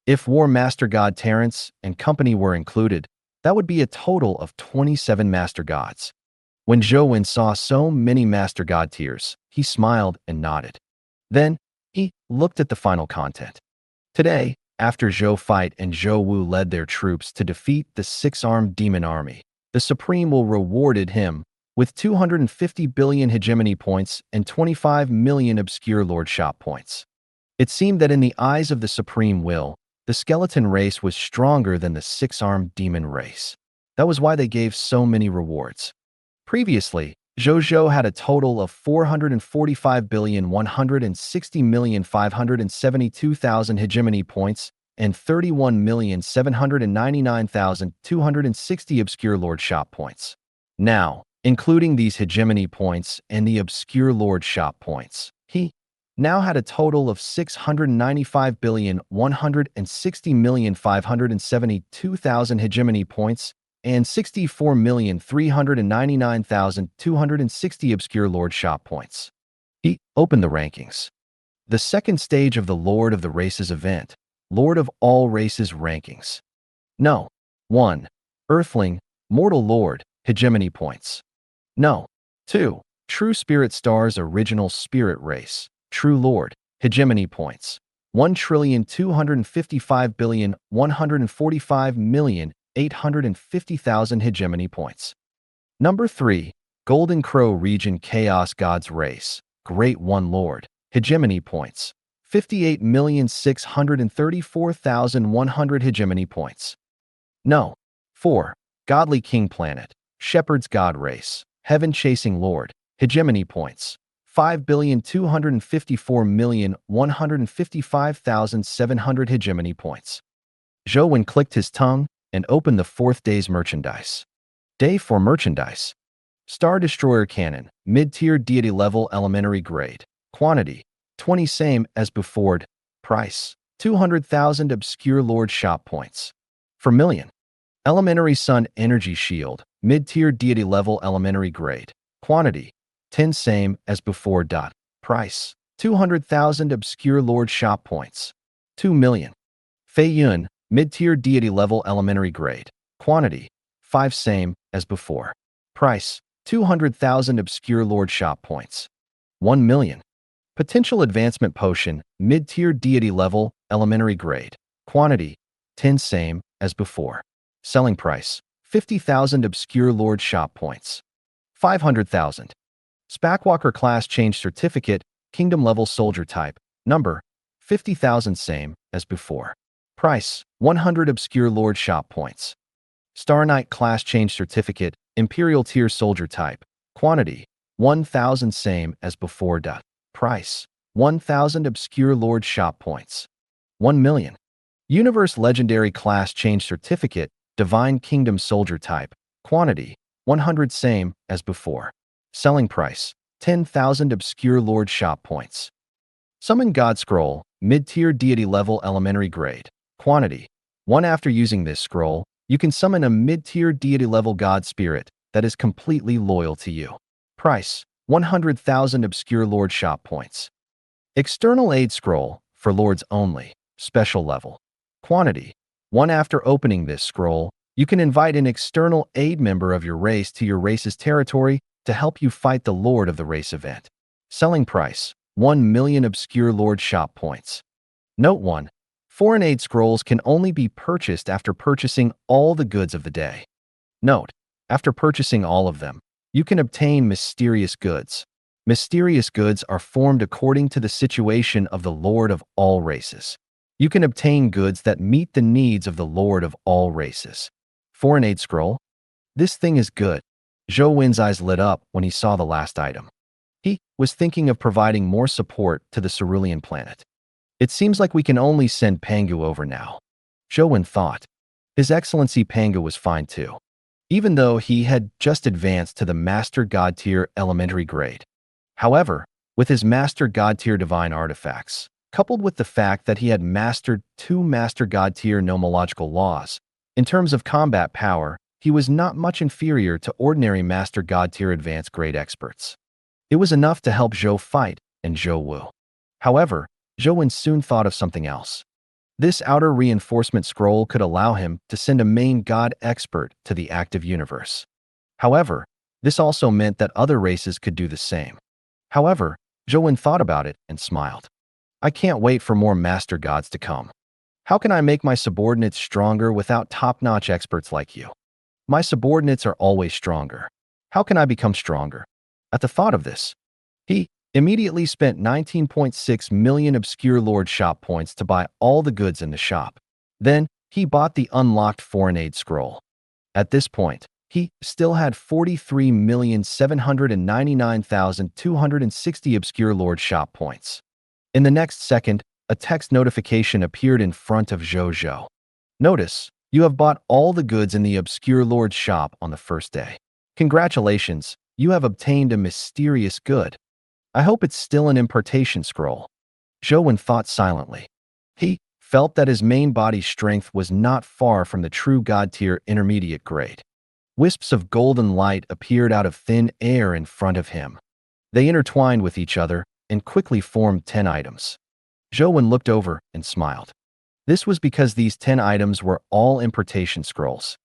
Speaker 2: If War Master God Terrence and company were included, that would be a total of 27 Master Gods. When Zhou Wen saw so many Master God tiers, he smiled and nodded. Then, he looked at the final content. Today, after Zhou fight and Zhou Wu led their troops to defeat the 6-armed demon army, the Supreme will rewarded him with 250 billion hegemony points and 25 million obscure lordship points. It seemed that in the eyes of the Supreme Will, the skeleton race was stronger than the 6-armed demon race. That was why they gave so many rewards. Previously, Zhou Zhou had a total of 445,160,572,000 hegemony points and 31,799,260 obscure lordship points. Now, including these hegemony points and the obscure lordship points, he now had a total of 695,160,572,000 hegemony points and 64,399,260 obscure lordship points. He opened the rankings. The second stage of the Lord of the Races event, Lord of All Races rankings. No. 1. Earthling, Mortal Lord, hegemony points. No. 2. True Spirit Stars Original Spirit Race, True Lord, hegemony points. 1,255,145,850,000 hegemony points. Number 3. Golden Crow Region Chaos Gods Race, Great One Lord, hegemony points. 58,634,100 hegemony points. No. 4. Godly King Planet, Shepherd's God Race, Heaven Chasing Lord, hegemony points. 5,254,155,700 hegemony points. Zhou Wen clicked his tongue and opened the 4th day's merchandise. Day 4 merchandise. Star Destroyer Cannon, mid-tier deity level elementary grade. Quantity, 20 same as before. Price, 200,000 obscure lord shop points. For million. Elementary Sun Energy Shield, mid-tier deity level elementary grade. Quantity, 10 same as before. Price, 200,000 obscure lord shop points. 2 million. Fei Yun, mid-tier deity level elementary grade. Quantity, 5 same as before. Price, 200,000 obscure lord shop points. 1 million. Potential Advancement Potion, mid-tier deity level elementary grade. Quantity, 10 same as before. Selling price, 50,000 obscure lord shop points. 500,000. Spackwalker class change certificate, kingdom level soldier type, number, 50,000 same as before. Price, 100 obscure lord shop points. Star Knight class change certificate, imperial tier soldier type, quantity, 1,000 same as before. Price, 1,000 obscure lord shop points. 1 million. Universe legendary class change certificate, divine kingdom soldier type, quantity, 100 same as before. Selling price, 10,000 obscure lord shop points. Summon God Scroll, mid-tier deity level elementary grade. Quantity, 1. After using this scroll, you can summon a mid-tier deity level god spirit that is completely loyal to you. Price, 100,000 obscure lord shop points. External aid scroll, for lords only, special level. Quantity, 1. After opening this scroll, you can invite an external aid member of your race to your race's territory to help you fight the lord of the race event. Selling price, 1 million obscure lord shop points. Note 1. Foreign aid scrolls can only be purchased after purchasing all the goods of the day. Note, after purchasing all of them, you can obtain mysterious goods. Mysterious goods are formed according to the situation of the Lord of all races. You can obtain goods that meet the needs of the Lord of all races. Foreign aid scroll. This thing is good. Zhou Wen's eyes lit up when he saw the last item. He was thinking of providing more support to the cerulean planet. It seems like we can only send Pangu over now. Zhou Wen thought. His Excellency Pangu was fine too, even though he had just advanced to the Master God tier elementary grade. However, with his Master God tier divine artifacts, coupled with the fact that he had mastered 2 Master God tier nomological laws, in terms of combat power, he was not much inferior to ordinary Master God tier advanced grade experts. It was enough to help Zhou fight and Zhou Wu. However, Zhou Wen soon thought of something else. This outer reinforcement scroll could allow him to send a main god expert to the active universe. However, this also meant that other races could do the same. However, Zhou Wen thought about it and smiled. I can't wait for more master gods to come. How can I make my subordinates stronger without top-notch experts like you? My subordinates are always stronger. How can I become stronger? At the thought of this, he immediately spent 19.6 million obscure lord shop points to buy all the goods in the shop. Then, he bought the unlocked foreign aid scroll. At this point, he still had 43,799,260 obscure lord shop points. In the next second, a text notification appeared in front of Zhou Zhou. Notice, you have bought all the goods in the obscure lord shop on the first day. Congratulations, you have obtained a mysterious good. I hope it's still an impartation scroll. Zhou Wen thought silently. He felt that his main body strength was not far from the true god tier intermediate grade. Wisps of golden light appeared out of thin air in front of him. They intertwined with each other and quickly formed 10 items. Zhou Wen looked over and smiled. This was because these 10 items were all impartation scrolls.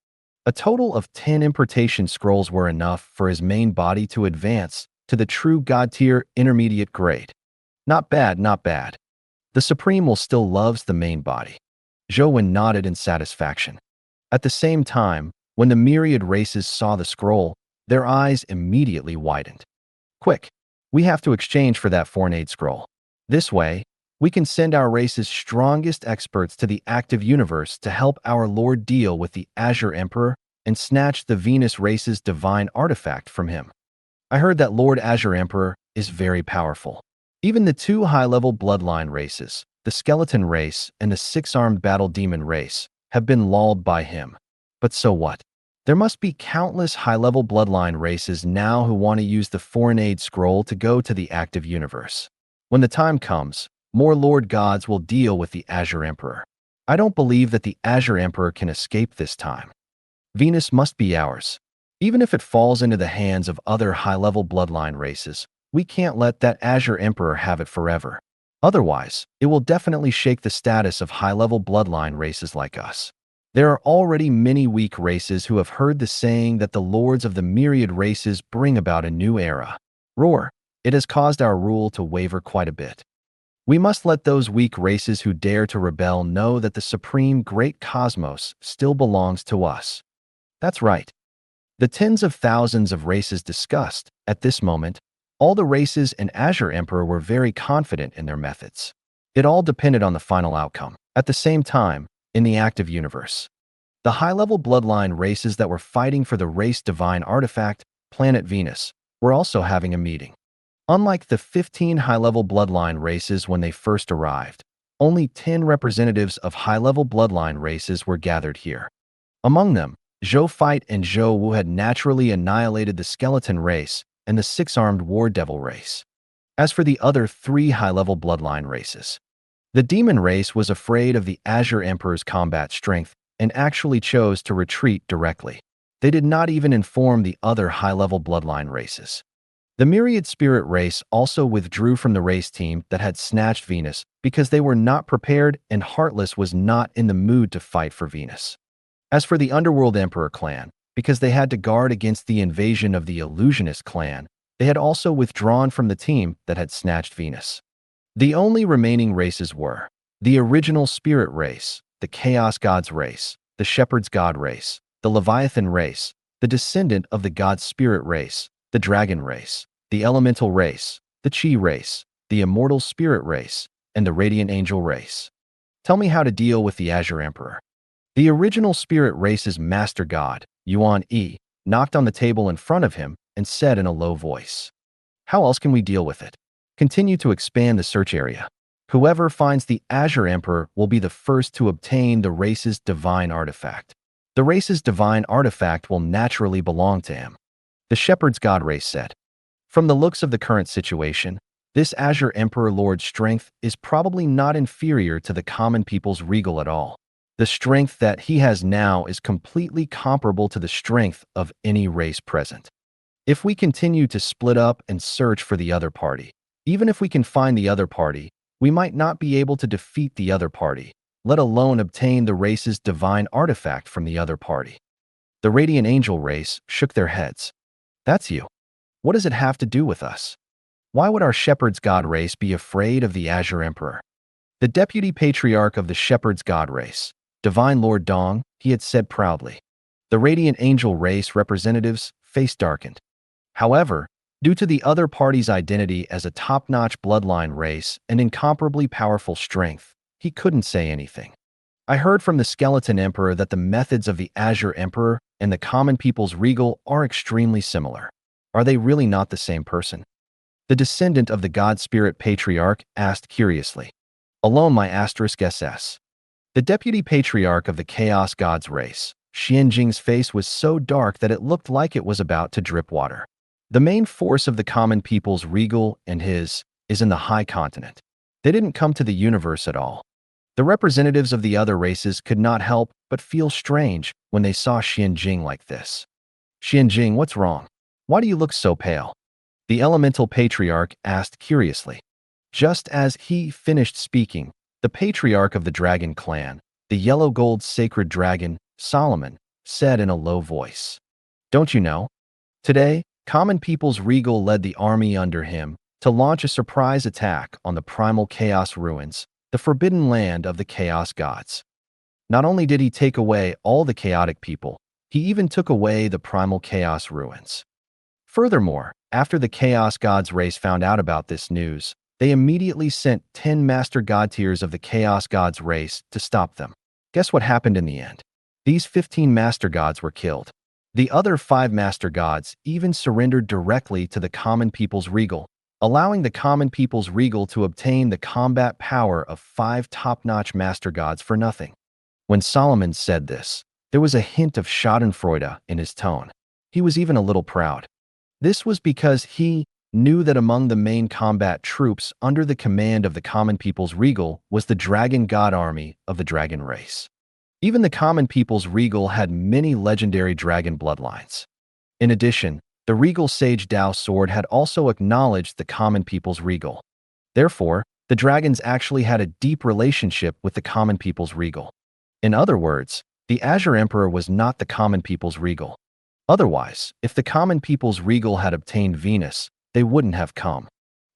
Speaker 2: A total of 10 impartation scrolls were enough for his main body to advance to the true god tier intermediate grade. Not bad, not bad. The Supreme will still loves the main body. Zhou Wen nodded in satisfaction. At the same time, when the myriad races saw the scroll, their eyes immediately widened. Quick, we have to exchange for that foreign aid scroll. This way, we can send our race's strongest experts to the active universe to help our Lord deal with the Azure Emperor and snatch the Venus race's divine artifact from him. I heard that Lord Azure Emperor is very powerful. Even the 2 high-level bloodline races, the Skeleton race and the 6-armed battle demon race, have been lulled by him. But so what? There must be countless high-level bloodline races now who want to use the foreign aid scroll to go to the active universe. When the time comes, more Lord Gods will deal with the Azure Emperor. I don't believe that the Azure Emperor can escape this time. Venus must be ours. Even if it falls into the hands of other high-level bloodline races, we can't let that Azure Emperor have it forever. Otherwise, it will definitely shake the status of high-level bloodline races like us. There are already many weak races who have heard the saying that the lords of the myriad races bring about a new era. Roar! It has caused our rule to waver quite a bit. We must let those weak races who dare to rebel know that the supreme great cosmos still belongs to us. That's right. The tens of thousands of races discussed, at this moment, all the races and Azure Emperor were very confident in their methods. It all depended on the final outcome. At the same time, in the active universe, the high-level bloodline races that were fighting for the race divine artifact, planet Venus, were also having a meeting. Unlike the 15 high-level bloodline races when they first arrived, only 10 representatives of high-level bloodline races were gathered here. Among them, Zhou Fight and Zhou Wu had naturally annihilated the skeleton race and the six-armed war devil race. As for the other 3 high-level bloodline races, the demon race was afraid of the Azure Emperor's combat strength and actually chose to retreat directly. They did not even inform the other high-level bloodline races. The myriad spirit race also withdrew from the race team that had snatched Venus because they were not prepared and Heartless was not in the mood to fight for Venus. As for the Underworld Emperor clan, because they had to guard against the invasion of the Illusionist clan, they had also withdrawn from the team that had snatched Venus. The only remaining races were the original spirit race, the Chaos Gods race, the Shepherd's God race, the Leviathan race, the descendant of the God Spirit race, the Dragon race, the Elemental race, the Chi race, the Immortal Spirit race, and the Radiant Angel race. Tell me how to deal with the Azure Emperor. The original spirit race's master god, Yuan Yi, knocked on the table in front of him and said in a low voice, "How else can we deal with it? Continue to expand the search area. Whoever finds the Azure Emperor will be the first to obtain the race's divine artifact. The race's divine artifact will naturally belong to him." The Shepherd's God race said, "From the looks of the current situation, this Azure Emperor Lord's strength is probably not inferior to the common people's regal at all. The strength that he has now is completely comparable to the strength of any race present. If we continue to split up and search for the other party, even if we can find the other party, we might not be able to defeat the other party, let alone obtain the race's divine artifact from the other party." The Radiant Angel race shook their heads. "That's you. What does it have to do with us? Why would our Shepherd's God race be afraid of the Azure Emperor?" The deputy patriarch of the Shepherd's God race, Divine Lord Dong, he had said proudly. The Radiant Angel race representatives' face darkened. However, due to the other party's identity as a top-notch bloodline race and incomparably powerful strength, he couldn't say anything. "I heard from the Skeleton Emperor that the methods of the Azure Emperor and the common people's regal are extremely similar. Are they really not the same person?" The descendant of the God Spirit Patriarch asked curiously. "Alone my *SS. The deputy patriarch of the Chaos Gods race, Xianjing's face was so dark that it looked like it was about to drip water. The main force of the common people's regal and his is in the high continent. They didn't come to the universe at all. The representatives of the other races could not help but feel strange when they saw Xianjing like this. "Xianjing, what's wrong? Why do you look so pale?" The elemental patriarch asked curiously. Just as he finished speaking, the patriarch of the dragon clan, the yellow-gold sacred dragon, Solomon, said in a low voice, "Don't you know? Today, common people's regal led the army under him to launch a surprise attack on the primal chaos ruins, the forbidden land of the chaos gods. Not only did he take away all the chaotic people, he even took away the primal chaos ruins. Furthermore, after the chaos gods race found out about this news, they immediately sent 10 master god tiers of the Chaos Gods race to stop them. Guess what happened in the end? These 15 master gods were killed. The other 5 master gods even surrendered directly to the common people's regal, allowing the common people's regal to obtain the combat power of 5 top-notch master gods for nothing." When Solomon said this, there was a hint of schadenfreude in his tone. He was even a little proud. This was because he knew that among the main combat troops under the command of the common people's regal was the dragon god army of the dragon race. Even the common people's regal had many legendary dragon bloodlines. In addition, the regal sage Dao sword had also acknowledged the common people's regal. Therefore, the dragons actually had a deep relationship with the common people's regal. In other words, the Azure Emperor was not the common people's regal. Otherwise, if the common people's regal had obtained Venus, they wouldn't have come.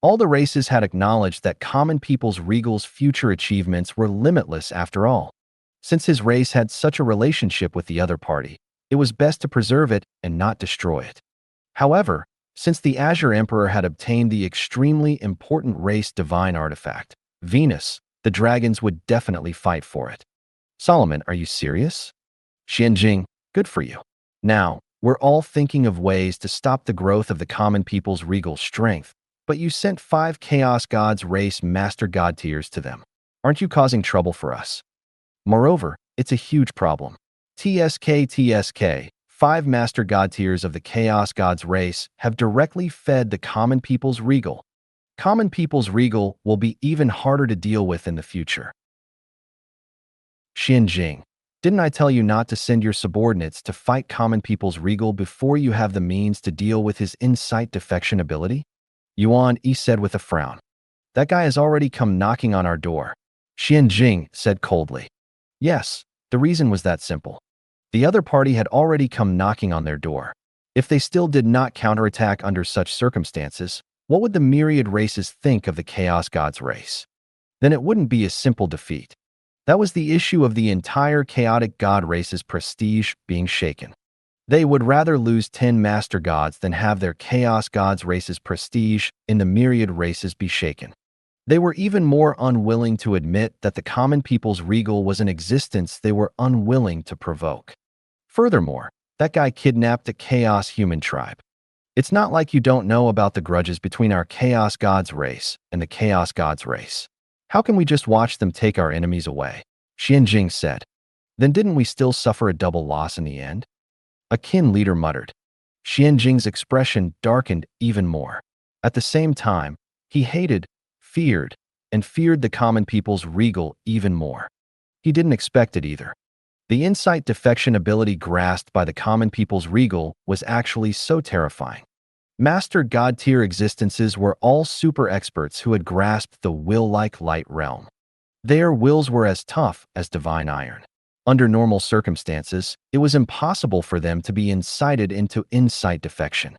Speaker 2: All the races had acknowledged that Common People's Regal's future achievements were limitless after all. Since his race had such a relationship with the other party, it was best to preserve it and not destroy it. However, since the Azure Emperor had obtained the extremely important race divine artifact, Venus, the dragons would definitely fight for it. Solomon, are you serious? Xianjing, good for you. Now, we're all thinking of ways to stop the growth of the Common People's regal strength, but you sent 5 Chaos Gods race Master God tiers to them. Aren't you causing trouble for us? Moreover, it's a huge problem. TSK, 5 Master God tiers of the Chaos Gods race have directly fed the Common People's Regal. Common People's Regal will be even harder to deal with in the future. Xianjing, didn't I tell you not to send your subordinates to fight Common People's Regal before you have the means to deal with his insight defection ability? Yuan Yi said with a frown. That guy has already come knocking on our door. Xianjing said coldly. Yes, the reason was that simple. The other party had already come knocking on their door. If they still did not counterattack under such circumstances, what would the myriad races think of the Chaos Gods race? Then it wouldn't be a simple defeat. That was the issue of the entire chaotic god race's prestige being shaken. They would rather lose 10 Master Gods than have their Chaos Gods race's prestige in the myriad races be shaken. They were even more unwilling to admit that the Common People's Regal was an existence they were unwilling to provoke. Furthermore, that guy kidnapped a Chaos human tribe. It's not like you don't know about the grudges between our Chaos Gods race and the Chaos Gods race. How can we just watch them take our enemies away? Xianjing said. Then didn't we still suffer a double loss in the end? A kin leader muttered. Xianjing's expression darkened even more. At the same time, he hated, feared the Common People's Regal even more. He didn't expect it either. The insight defection ability grasped by the Common People's Regal was actually so terrifying. Master God tier existences were all super experts who had grasped the will-like light realm. Their wills were as tough as divine iron. Under normal circumstances, it was impossible for them to be incited into insight defection.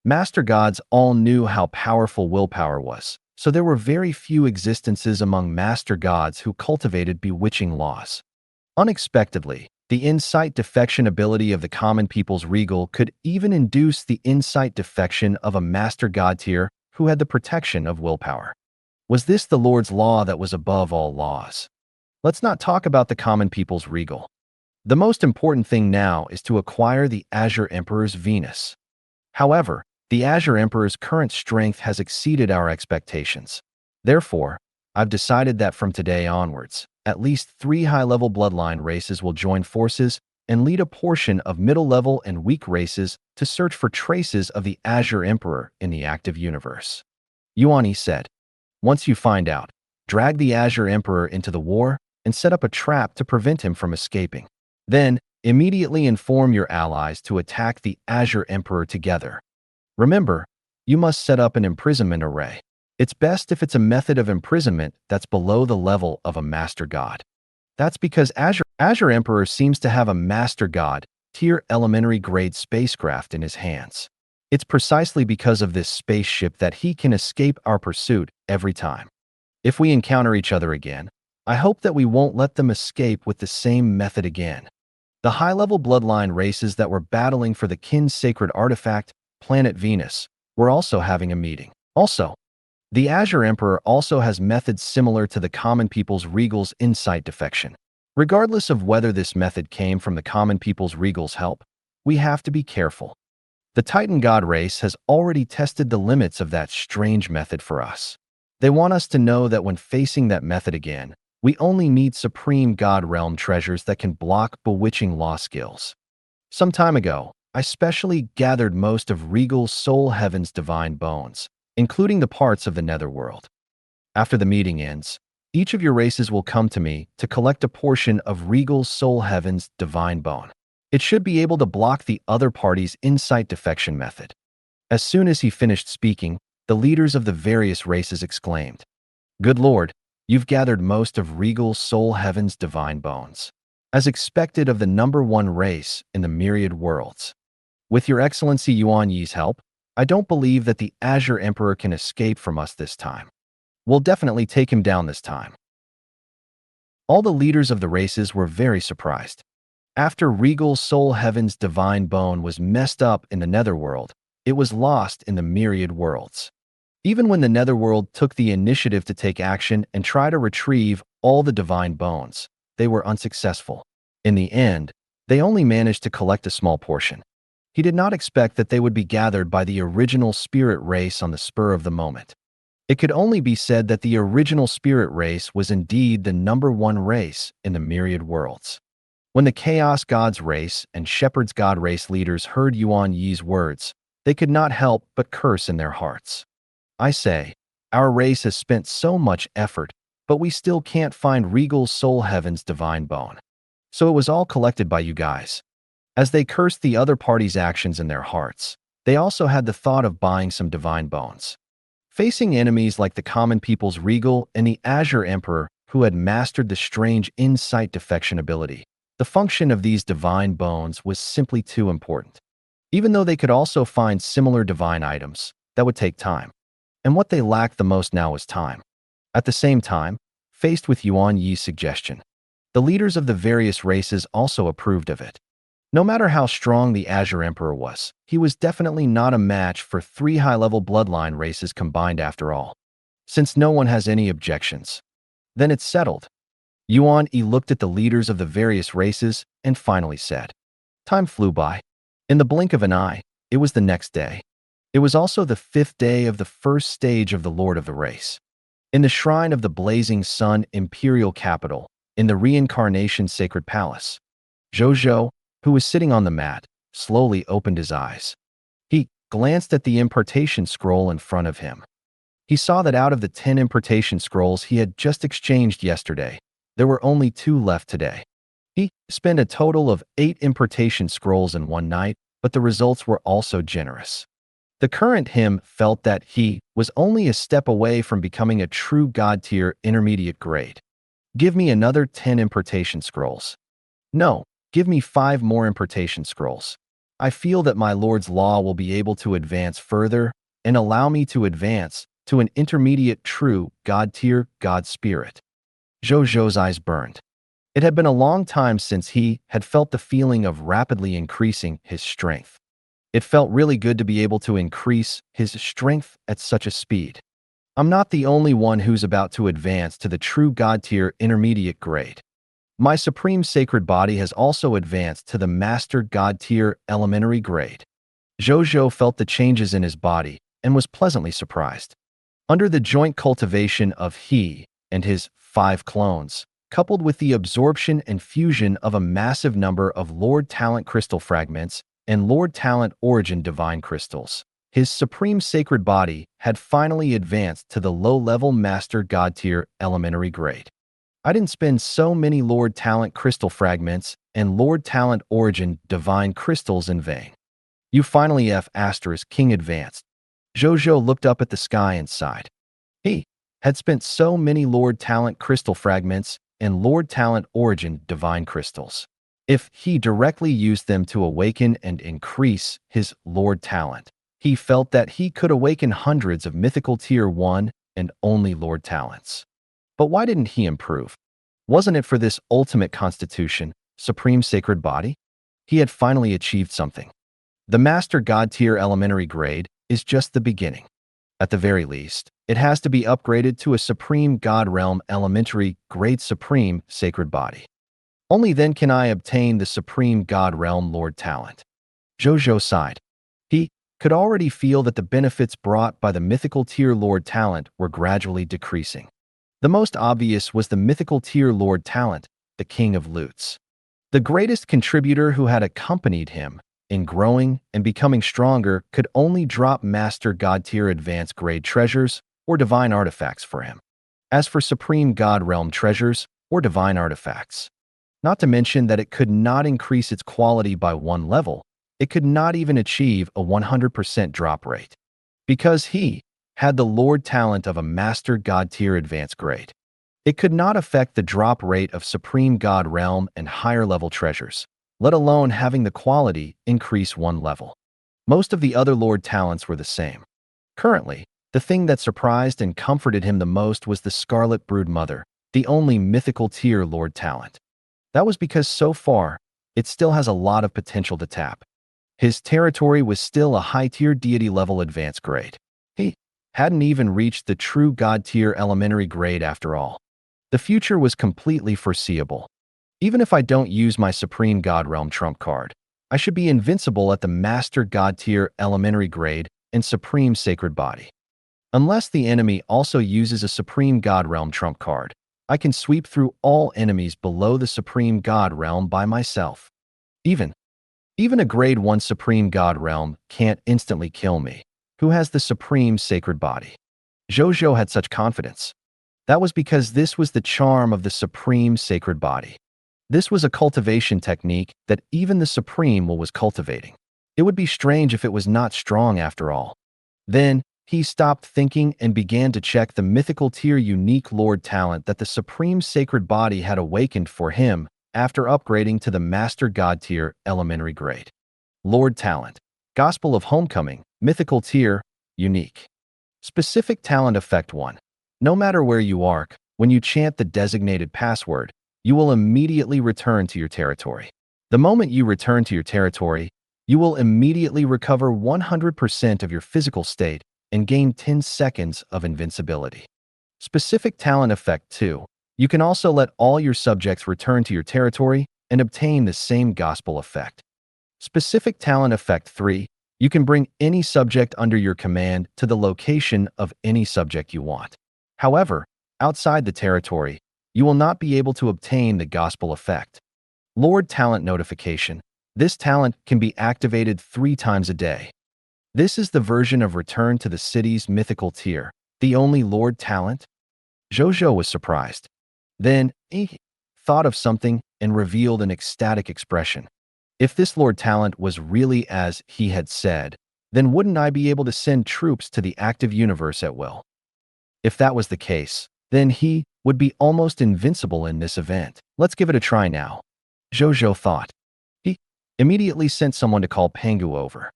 Speaker 2: Master Gods all knew how powerful willpower was, so there were very few existences among Master Gods who cultivated bewitching laws. Unexpectedly, the insight defection ability of the Common People's Regal could even induce the insight defection of a Master God tier who had the protection of willpower. Was this the Lord's law that was above all laws? Let's not talk about the Common People's Regal. The most important thing now is to acquire the Azure Emperor's Venus. However, the Azure Emperor's current strength has exceeded our expectations. Therefore, I've decided that from today onwards, at least 3 high-level bloodline races will join forces and lead a portion of middle-level and weak races to search for traces of the Azure Emperor in the active universe. Yuan Yi said, once you find out, drag the Azure Emperor into the war and set up a trap to prevent him from escaping. Then, immediately inform your allies to attack the Azure Emperor together. Remember, you must set up an imprisonment array. It's best if it's a method of imprisonment that's below the level of a Master God. That's because Azure Emperor seems to have a Master God tier elementary grade spacecraft in his hands. It's precisely because of this spaceship that he can escape our pursuit every time. If we encounter each other again, I hope that we won't let them escape with the same method again. The high-level bloodline races that were battling for the Kin's sacred artifact, planet Venus, were also having a meeting. Also, the Azure Emperor also has methods similar to the Common People's Regal's insight defection. Regardless of whether this method came from the Common People's Regal's help, we have to be careful. The Titan God race has already tested the limits of that strange method for us. They want us to know that when facing that method again, we only need supreme God realm treasures that can block bewitching law skills. Some time ago, I specially gathered most of Regal Soul Heaven's divine bones, including the parts of the netherworld. After the meeting ends, each of your races will come to me to collect a portion of Regal Soul Heaven's divine bone. It should be able to block the other party's insight defection method. As soon as he finished speaking, the leaders of the various races exclaimed, "Good Lord, you've gathered most of Regal Soul Heaven's divine bones. As expected of the #1 race in the myriad worlds. With your Excellency Yuan Yi's help, I don't believe that the Azure Emperor can escape from us this time. We'll definitely take him down this time. All the leaders of the races were very surprised. After Regal Soul Heaven's divine bone was messed up in the Netherworld, it was lost in the myriad worlds. Even when the Netherworld took the initiative to take action and try to retrieve all the divine bones, they were unsuccessful. In the end, they only managed to collect a small portion. He did not expect that they would be gathered by the original spirit race on the spur of the moment. It could only be said that the original spirit race was indeed the #1 race in the myriad worlds. When the Chaos Gods race and Shepherd's God race leaders heard Yuan Yi's words, they could not help but curse in their hearts. I say, our race has spent so much effort, but we still can't find Regal Soul Heaven's divine bone. So it was all collected by you guys. As they cursed the other party's actions in their hearts, they also had the thought of buying some divine bones. Facing enemies like the common people's Regal and the Azure Emperor, who had mastered the strange insight defection ability, the function of these divine bones was simply too important. Even though they could also find similar divine items, that would take time. And what they lacked the most now was time. At the same time, faced with Yuan Yi's suggestion, the leaders of the various races also approved of it. No matter how strong the Azure Emperor was, he was definitely not a match for 3 high-level bloodline races combined after all. Since no one has any objections, then it's settled. Yuan Yi looked at the leaders of the various races and finally said, "Time flew by. In the blink of an eye, it was the next day. It was also the 5th day of the first stage of the Lord of the Race. In the Shrine of the Blazing Sun Imperial Capital, in the Reincarnation Sacred Palace, Zhou Zhou, who was sitting on the mat, slowly opened his eyes. He glanced at the impartation scroll in front of him. He saw that out of the 10 impartation scrolls he had just exchanged yesterday, there were only 2 left today. He spent a total of 8 impartation scrolls in one night, but the results were also generous. The current him felt that he was only a step away from becoming a true God-tier intermediate grade. Give me another 10 impartation scrolls. No. Give me 5 more impartation scrolls. I feel that my Lord's law will be able to advance further and allow me to advance to an intermediate true God-tier God spirit. Zhou Zhou's eyes burned. It had been a long time since he had felt the feeling of rapidly increasing his strength. It felt really good to be able to increase his strength at such a speed. I'm not the only one who's about to advance to the true God-tier intermediate grade. My supreme sacred body has also advanced to the master God-tier elementary grade. Zhou Zhou felt the changes in his body and was pleasantly surprised. Under the joint cultivation of he and his 5 clones, coupled with the absorption and fusion of a massive number of Lord Talent crystal fragments and Lord Talent origin divine crystals, his supreme sacred body had finally advanced to the low-level master God-tier elementary grade. I didn't spend so many Lord Talent crystal fragments and Lord Talent origin divine crystals in vain. You finally King advanced. Zhou Zhou looked up at the sky and sighed. He had spent so many Lord Talent crystal fragments and Lord Talent origin divine crystals. If he directly used them to awaken and increase his Lord Talent, he felt that he could awaken hundreds of mythical tier 1 and only Lord Talents. But why didn't he improve? Wasn't it for this ultimate constitution, supreme sacred body? He had finally achieved something. The Master God tier elementary grade is just the beginning. At the very least, it has to be upgraded to a Supreme God Realm elementary grade supreme sacred body. Only then can I obtain the Supreme God Realm Lord Talent. Zhou Zhou sighed. He could already feel that the benefits brought by the mythical tier Lord Talent were gradually decreasing. The most obvious was the mythical tier Lord Talent, the King of Loots. The greatest contributor who had accompanied him in growing and becoming stronger could only drop Master God tier advanced grade treasures or divine artifacts for him. As for Supreme God Realm treasures or divine artifacts, not to mention that it could not increase its quality by 1 level, it could not even achieve a 100% drop rate. Because he had the Lord Talent of a Master God tier advanced grade, it could not affect the drop rate of Supreme God Realm and higher level treasures, let alone having the quality increase 1 level. Most of the other Lord talents were the same. Currently, the thing that surprised and comforted him the most was the Scarlet Brood Mother, the only mythical tier Lord talent. That was because so far, it still has a lot of potential to tap. His territory was still a high-tier deity-level advanced grade. He hadn't even reached the true god-tier elementary grade after all. The future was completely foreseeable. Even if I don't use my Supreme God Realm trump card, I should be invincible at the Master God tier elementary grade and Supreme Sacred Body. Unless the enemy also uses a Supreme God Realm trump card, I can sweep through all enemies below the Supreme God Realm by myself. Even a Grade 1 Supreme God Realm can't instantly kill me, who has the Supreme Sacred Body. Zhou Zhou had such confidence. That was because this was the charm of the Supreme Sacred Body. This was a cultivation technique that even the Supreme was cultivating. It would be strange if it was not strong after all. Then, he stopped thinking and began to check the mythical tier unique Lord talent that the Supreme Sacred Body had awakened for him after upgrading to the Master God tier elementary grade. Lord talent, Gospel of Homecoming, mythical tier, unique. Specific talent effect 1. No matter where you are, when you chant the designated password, you will immediately return to your territory. The moment you return to your territory, you will immediately recover 100% of your physical state and gain 10 seconds of invincibility. Specific talent effect 2. You can also let all your subjects return to your territory and obtain the same gospel effect. Specific talent effect 3. You can bring any subject under your command to the location of any subject you want. However, outside the territory, you will not be able to obtain the gospel effect. Lord talent notification. This talent can be activated 3 times a day. This is the version of Return to the City's mythical tier, the only Lord talent. Zhou Zhou was surprised. Then, he thought of something and revealed an ecstatic expression. If this Lord talent was really as he had said, then wouldn't I be able to send troops to the active universe at will? If that was the case, then he would be almost invincible in this event. Let's give it a try now. Zhou Zhou thought. He immediately sent someone to call Pangu over.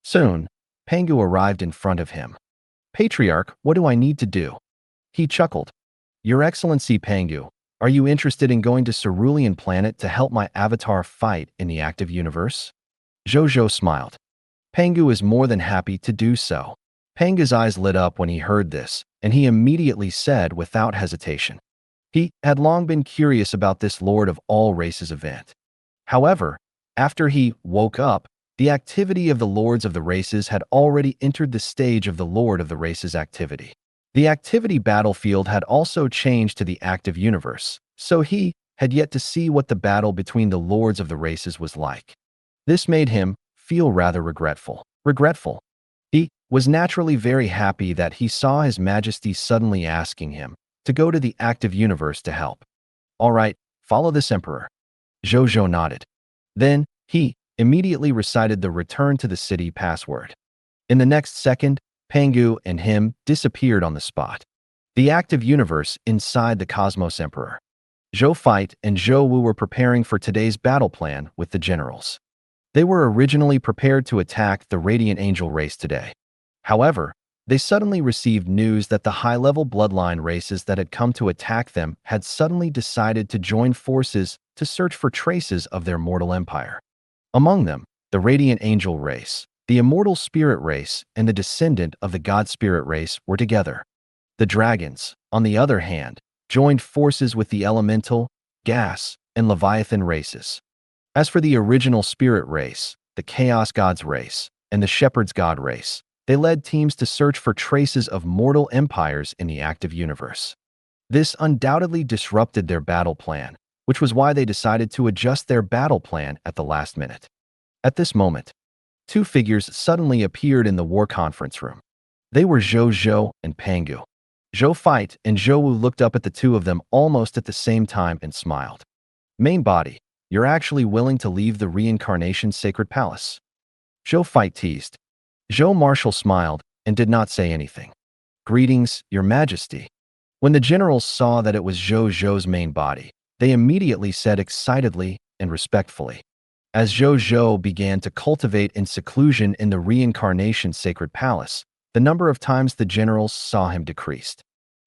Speaker 2: Soon, Pangu arrived in front of him. Patriarch, what do I need to do? He chuckled. Your Excellency Pangu, are you interested in going to Cerulean Planet to help my avatar fight in the active universe? Zhou Zhou smiled. Pangu is more than happy to do so. Pangu's eyes lit up when he heard this, and he immediately said without hesitation. He had long been curious about this Lord of all Races event. However, after he woke up, the activity of the Lords of the Races had already entered the stage of the Lord of the Races activity. The activity battlefield had also changed to the active universe, so he had yet to see what the battle between the Lords of the Races was like. This made him feel rather regretful. He was naturally very happy that he saw His Majesty suddenly asking him to go to the active universe to help. All right, follow this Emperor. Zhou Zhou nodded. Then, he immediately recited the Return to the City password. In the next second, Pangu and him disappeared on the spot. The active universe inside the Cosmos Emperor. Zhou Fight and Zhou Wu were preparing for today's battle plan with the generals. They were originally prepared to attack the Radiant Angel race today. However, they suddenly received news that the high-level bloodline races that had come to attack them had suddenly decided to join forces to search for traces of their mortal empire. Among them, the Radiant Angel race, the Immortal Spirit race, and the descendant of the God Spirit race were together. The dragons, on the other hand, joined forces with the Elemental, Gas, and Leviathan races. As for the original Spirit race, the Chaos Gods race, and the Shepherd's God race, they led teams to search for traces of mortal empires in the active universe. This undoubtedly disrupted their battle plan, which was why they decided to adjust their battle plan at the last minute. At this moment, 2 figures suddenly appeared in the war conference room. They were Zhou Zhou and Pangu. Zhou Fight and Zhou Wu looked up at the 2 of them almost at the same time and smiled. Main body, you're actually willing to leave the Reincarnation Sacred Palace? Zhou Fight teased. Zhou Marshal smiled and did not say anything. Greetings, Your Majesty. When the generals saw that it was Zhou Zhou's main body, they immediately said excitedly and respectfully. As Zhou Zhou began to cultivate in seclusion in the reincarnation sacred palace, the number of times the generals saw him decreased.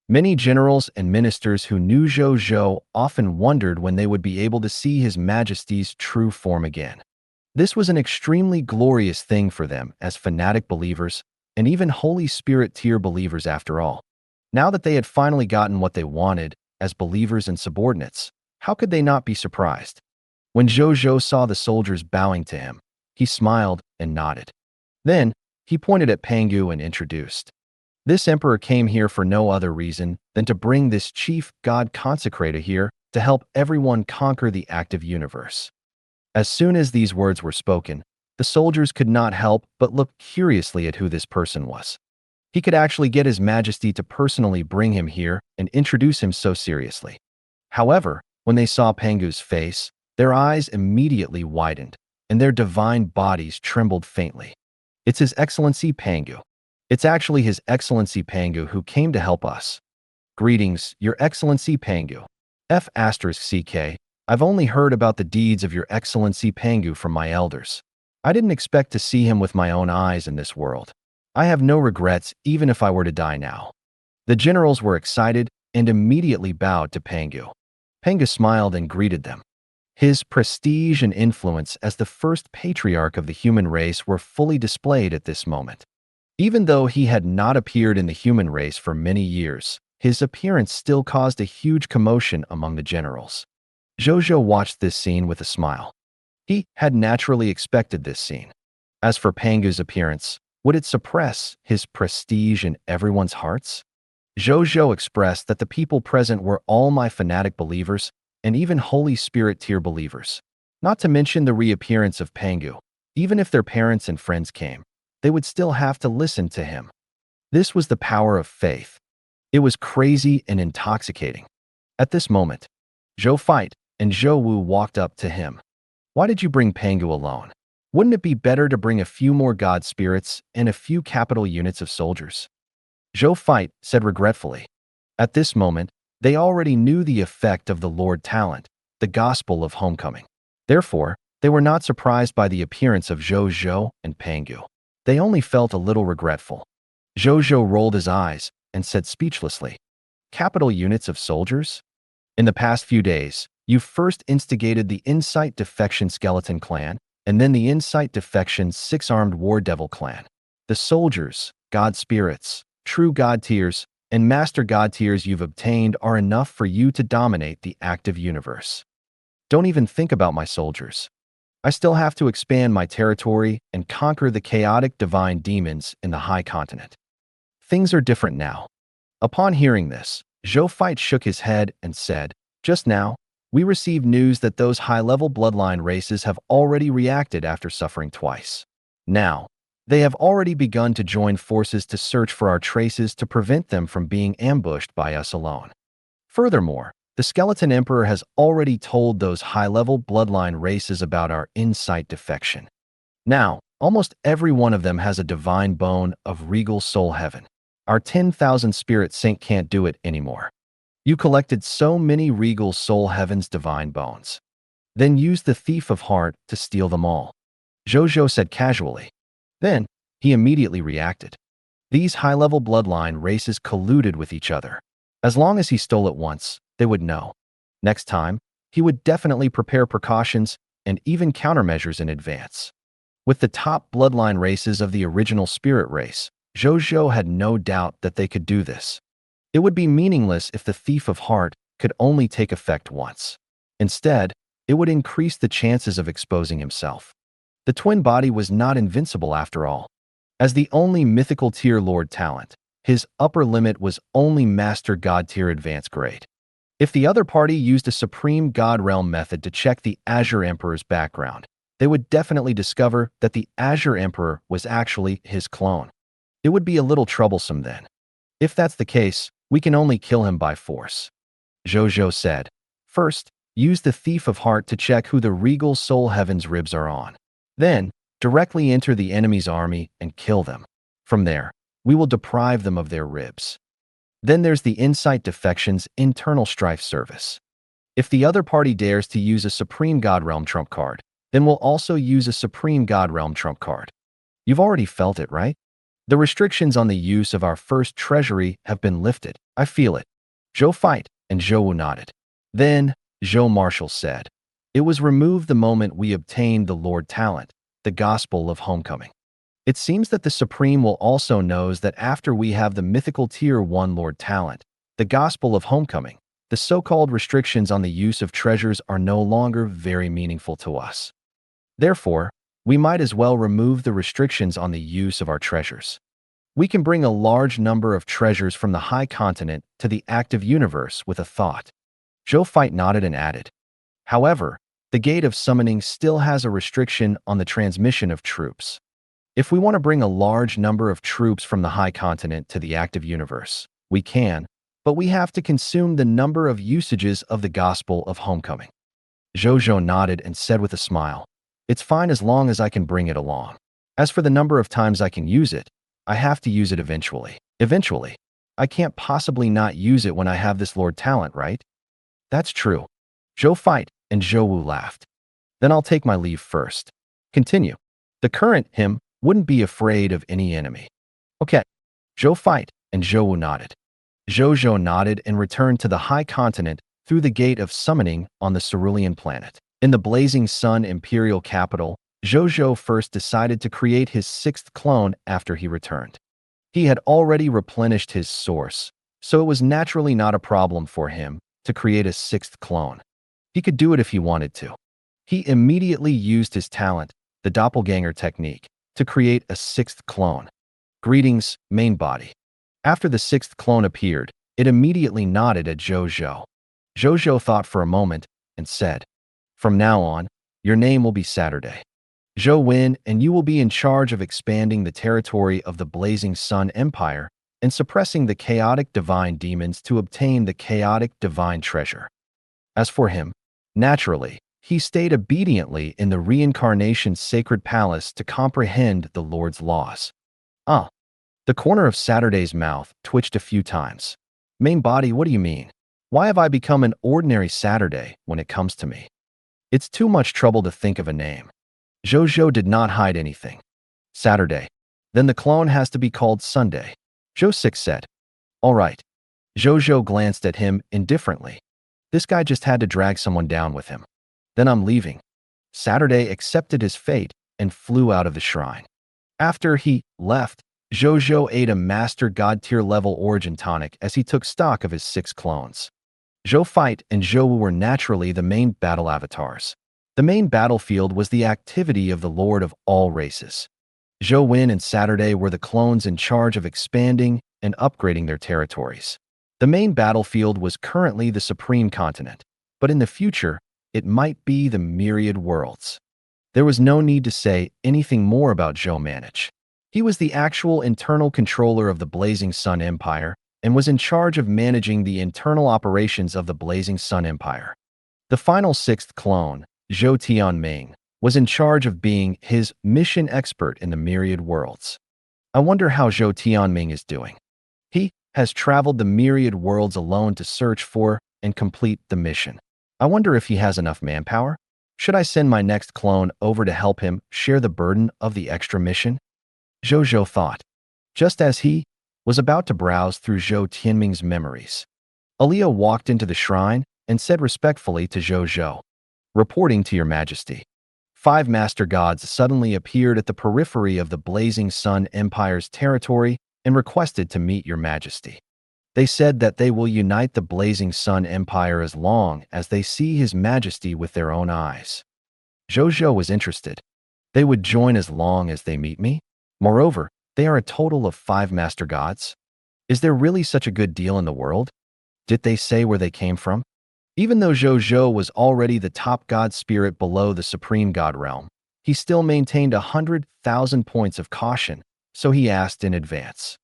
Speaker 2: Many generals and ministers who knew Zhou Zhou often wondered when they would be able to see His Majesty's true form again. This was an extremely glorious thing for them as fanatic believers and even Holy Spirit tier believers after all. Now that they had finally gotten what they wanted as believers and subordinates, how could they not be surprised? When Zhou Zhou saw the soldiers bowing to him, he smiled and nodded. Then, he pointed at Pangu and introduced. This emperor came here for no other reason than to bring this chief god consecrator here to help everyone conquer the active universe. As soon as these words were spoken, the soldiers could not help but look curiously at who this person was. He could actually get His Majesty to personally bring him here and introduce him so seriously. However, when they saw Pangu's face, their eyes immediately widened, and their divine bodies trembled faintly. It's His Excellency Pangu. It's actually His Excellency Pangu who came to help us. Greetings, Your Excellency Pangu. F***CK, I've only heard about the deeds of Your Excellency Pangu from my elders. I didn't expect to see him with my own eyes in this world. I have no regrets even if I were to die now. The generals were excited and immediately bowed to Pangu. Pangu smiled and greeted them. His prestige and influence as the first patriarch of the human race were fully displayed at this moment. Even though he had not appeared in the human race for many years, his appearance still caused a huge commotion among the generals. Zhou Zhou watched this scene with a smile. He had naturally expected this scene. As for Pangu's appearance, would it suppress his prestige in everyone's hearts? Zhou Zhou expressed that the people present were all my fanatic believers and even Holy Spirit tier believers. Not to mention the reappearance of Pangu. Even if their parents and friends came, they would still have to listen to him. This was the power of faith. It was crazy and intoxicating. At this moment, Zhou Fight and Zhou Wu walked up to him. Why did you bring Pangu alone? Wouldn't it be better to bring a few more god spirits and a few capital units of soldiers? Zhou Fight said regretfully. At this moment, they already knew the effect of the Lord Talent, the gospel of homecoming. Therefore, they were not surprised by the appearance of Zhou Zhou and Pangu. They only felt a little regretful. Zhou Zhou rolled his eyes and said speechlessly, "Capital units of soldiers? In the past few days, you first instigated the Insight Defection Skeleton Clan, and then the Insight Defection Six-Armed War Devil Clan. The soldiers, god spirits, true god tiers, and master god tiers you've obtained are enough for you to dominate the active universe. Don't even think about my soldiers. I still have to expand my territory and conquer the chaotic divine demons in the High Continent. Things are different now." Upon hearing this, Zhou Fight shook his head and said, "Just now, we received news that those high-level bloodline races have already reacted after suffering twice. Now, they have already begun to join forces to search for our traces to prevent them from being ambushed by us alone. Furthermore, the Skeleton Emperor has already told those high-level bloodline races about our Insight Defection. Now, almost every one of them has a divine bone of regal soul heaven. Our 10,000 spirit saint can't do it anymore. You collected so many regal soul heaven's divine bones. Then use the thief of heart to steal them all," Zhou Zhou said casually. Then, he immediately reacted. These high-level bloodline races colluded with each other. As long as he stole it once, they would know. Next time, he would definitely prepare precautions and even countermeasures in advance. With the top bloodline races of the original spirit race, Zhou Zhou had no doubt that they could do this. It would be meaningless if the Thief of Heart could only take effect once. Instead, it would increase the chances of exposing himself. The twin body was not invincible after all. As the only mythical tier Lord Talent, his upper limit was only Master God tier advanced grade. If the other party used a Supreme God Realm method to check the Azure Emperor's background, they would definitely discover that the Azure Emperor was actually his clone. It would be a little troublesome then. If that's the case, we can only kill him by force. Zhou Zhou said, "First, use the Thief of Heart to check who the regal soul heaven's ribs are on. Then, directly enter the enemy's army and kill them. From there, we will deprive them of their ribs. Then there's the Insight Defection's internal strife service. If the other party dares to use a Supreme God Realm trump card, Then we'll also use a Supreme God Realm trump card. You've already felt it, right? The restrictions on the use of our first treasury have been lifted. I feel it. Zhou fight, and Zhou nodded. Then, Zhou Marshall said, it was removed the moment we obtained the Lord Talent, the Gospel of Homecoming. It seems that the Supreme will also knows that after we have the mythical Tier 1 Lord Talent, the Gospel of Homecoming, the so-called restrictions on the use of treasures are no longer very meaningful to us. Therefore, we might as well remove the restrictions on the use of our treasures. We can bring a large number of treasures from the high continent to the active universe with a thought. Zhou Fight nodded and added, however, the gate of summoning still has a restriction on the transmission of troops. If we want to bring a large number of troops from the high continent to the active universe, we can, but we have to consume the number of usages of the Gospel of Homecoming. Zhou Zhou nodded and said with a smile, it's fine as long as I can bring it along. As for the number of times I can use it, I have to use it eventually. Eventually. I can't possibly not use it when I have this Lord Talent, right? That's true. Zhou Fight and Zhou Wu laughed. Then I'll take my leave first. Continue. The current him wouldn't be afraid of any enemy. Okay. Zhou Fight and Zhou Wu nodded. Zhou Zhou nodded and returned to the high continent through the gate of summoning on the cerulean planet. In the blazing sun imperial capital, Zhou Zhou first decided to create his sixth clone after he returned. He had already replenished his source, so it was naturally not a problem for him to create a sixth clone. He could do it if he wanted to. He immediately used his talent, the doppelganger technique, to create a sixth clone. Greetings, main body. After the sixth clone appeared, it immediately nodded at Zhou Zhou. Zhou Zhou thought for a moment and said, from now on, your name will be Saturday. Zhou Wen, and you will be in charge of expanding the territory of the Blazing Sun Empire and suppressing the chaotic divine demons to obtain the chaotic divine treasure. As for him, naturally, he stayed obediently in the reincarnation sacred palace to comprehend the Lord's laws. The corner of Saturday's mouth twitched a few times. Main body, what do you mean? Why have I become an ordinary Saturday when it comes to me? It's too much trouble to think of a name. Zhou Zhou did not hide anything. Saturday. Then the clone has to be called Sunday. Zhou Six said. All right. Zhou Zhou glanced at him indifferently. This guy just had to drag someone down with him. Then I'm leaving. Saturday accepted his fate and flew out of the shrine. After he left, Zhou Zhou ate a Master God tier level origin tonic as he took stock of his 6 clones. Zhou Fight and Zhou Wu were naturally the main battle avatars. The main battlefield was the activity of the Lord of all races. Zhou Wen and Saturday were the clones in charge of expanding and upgrading their territories. The main battlefield was currently the Supreme Continent, but in the future, it might be the myriad worlds. There was no need to say anything more about Zhou Manage. He was the actual internal controller of the Blazing Sun Empire and was in charge of managing the internal operations of the Blazing Sun Empire. The final 6th clone, Zhou Tianming, was in charge of being his mission expert in the myriad worlds. I wonder how Zhou Tianming is doing. He has traveled the myriad worlds alone to search for and complete the mission. I wonder if he has enough manpower? Should I send my next clone over to help him share the burden of the extra mission? Zhou Zhou thought. Just as he was about to browse through Zhou Tianming's memories, Aaliyah walked into the shrine and said respectfully to Zhou Zhou, reporting to your majesty. 5 master gods suddenly appeared at the periphery of the Blazing Sun Empire's territory and requested to meet your majesty. They said that they will unite the Blazing Sun Empire as long as they see his majesty with their own eyes. Zhou Zhou was interested. They would join as long as they meet me? Moreover, they are a total of 5 master gods. Is there really such a good deal in the world? Did they say where they came from? Even though Zhou Zhou was already the top god spirit below the supreme god realm, he still maintained 100,000 points of caution, so he asked in advance.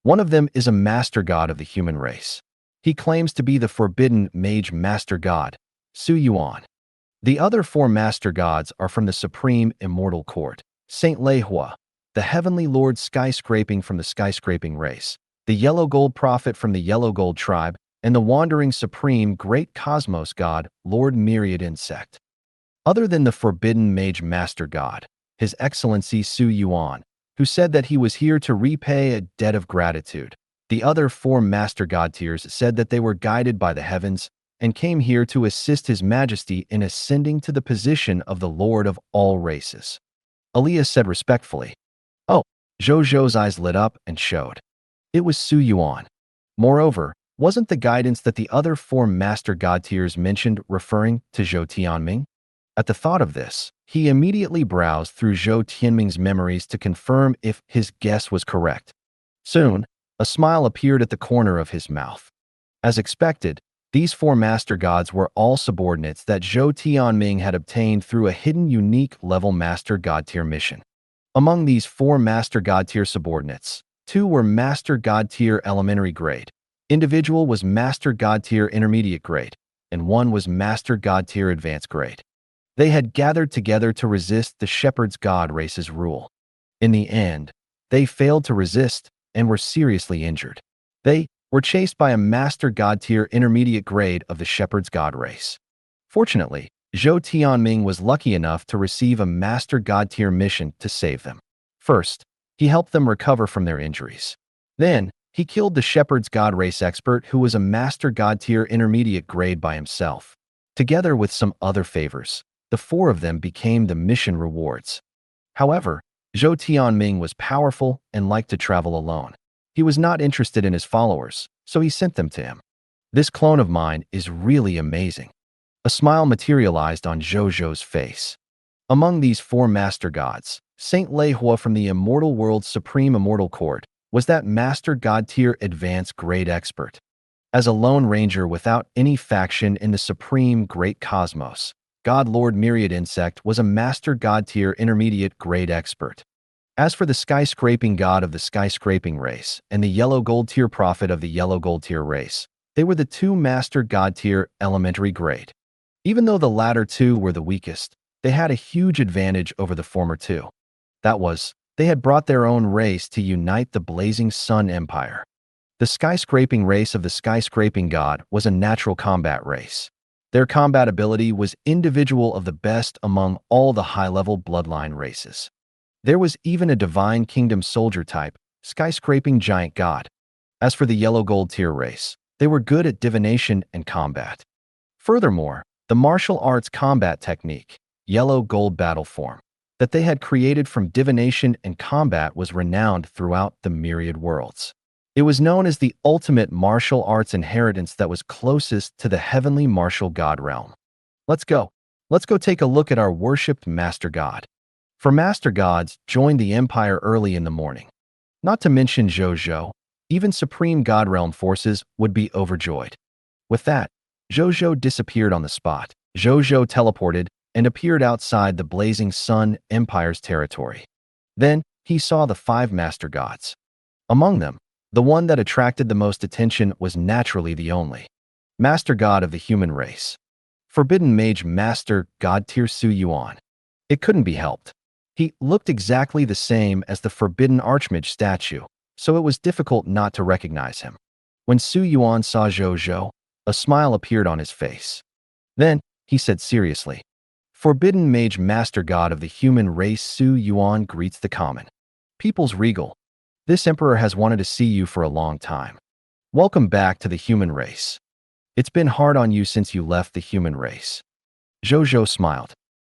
Speaker 2: One of them is a master god of the human race. He claims to be the forbidden mage master god, Su Yuan. The other 4 master gods are from the supreme immortal court, Saint Leihua, the heavenly lord skyscraping from the skyscraping race, the yellow gold prophet from the yellow gold tribe, and the wandering supreme great cosmos god, Lord Myriad Insect. other than the forbidden mage master god, His Excellency Su Yuan, who said that he was here to repay a debt of gratitude. The other 4 master god tiers said that they were guided by the heavens and came here to assist His Majesty in ascending to the position of the Lord of all races. Aaliyah said respectfully. Oh, Zhou Zhou's eyes lit up and showed. It was Su Yuan. Moreover, wasn't the guidance that the other 4 master god tiers mentioned referring to Zhou Tianming? At the thought of this, he immediately browsed through Zhou Tianming's memories to confirm if his guess was correct. Soon, a smile appeared at the corner of his mouth. As expected, these 4 master gods were all subordinates that Zhou Tianming had obtained through a hidden unique level master god tier mission. Among these 4 master god tier subordinates, 2 were master god tier elementary grade, individual was master god tier intermediate grade, and 1 was master god tier advanced grade. They had gathered together to resist the shepherd's god race's rule. In the end, they failed to resist and were seriously injured. They were chased by a master god tier intermediate grade of the shepherd's god race. Fortunately, Zhou Tianming was lucky enough to receive a master god tier mission to save them. First, he helped them recover from their injuries. Then, he killed the shepherd's god race expert who was a master god tier intermediate grade by himself. Together with some other favors, the 4 of them became the mission rewards. However, Zhou Tianming was powerful and liked to travel alone. He was not interested in his followers, so he sent them to him. This clone of mine is really amazing. A smile materialized on Zhou Zhou's face. Among these 4 master gods, Saint Lei Hua from the Immortal World's Supreme Immortal Court was that master god tier advanced grade expert. As a lone ranger without any faction in the Supreme Great Cosmos, God Lord Myriad Insect was a master god tier intermediate grade expert. As for the skyscraping god of the skyscraping race and the yellow gold tier prophet of the yellow gold tier race, they were the 2 master god tier elementary grade. Even though the latter 2 were the weakest, they had a huge advantage over the former 2. That was, they had brought their own race to unite the Blazing Sun Empire. The skyscraping race of the skyscraping god was a natural combat race. Their combat ability was individual of the best among all the high-level bloodline races. There was even a divine kingdom soldier type, skyscraping giant god. As for the yellow gold tier race, they were good at divination and combat. Furthermore, the martial arts combat technique, yellow gold battle form, that they had created from divination and combat was renowned throughout the myriad worlds. It was known as the ultimate martial arts inheritance that was closest to the heavenly martial god realm. Let's go. Let's go take a look at our worshipped master god. For master gods joined the empire early in the morning. Not to mention Zhou Zhou, even supreme god realm forces would be overjoyed. With that, Zhou Zhou disappeared on the spot. Zhou Zhou teleported and appeared outside the Blazing Sun Empire's territory. Then, he saw the 5 master gods. Among them, the one that attracted the most attention was naturally the only master god of the human race. Forbidden mage master god tier Su Yuan. It couldn't be helped. He looked exactly the same as the forbidden archmage statue, so it was difficult not to recognize him. When Su Yuan saw Zhou Zhou, a smile appeared on his face. Then, he said seriously, Forbidden mage master god of the human race Su Yuan greets the common people's regal. This emperor has wanted to see you for a long time. Welcome back to the human race. It's been hard on you since you left the human race. Zhou Zhou smiled.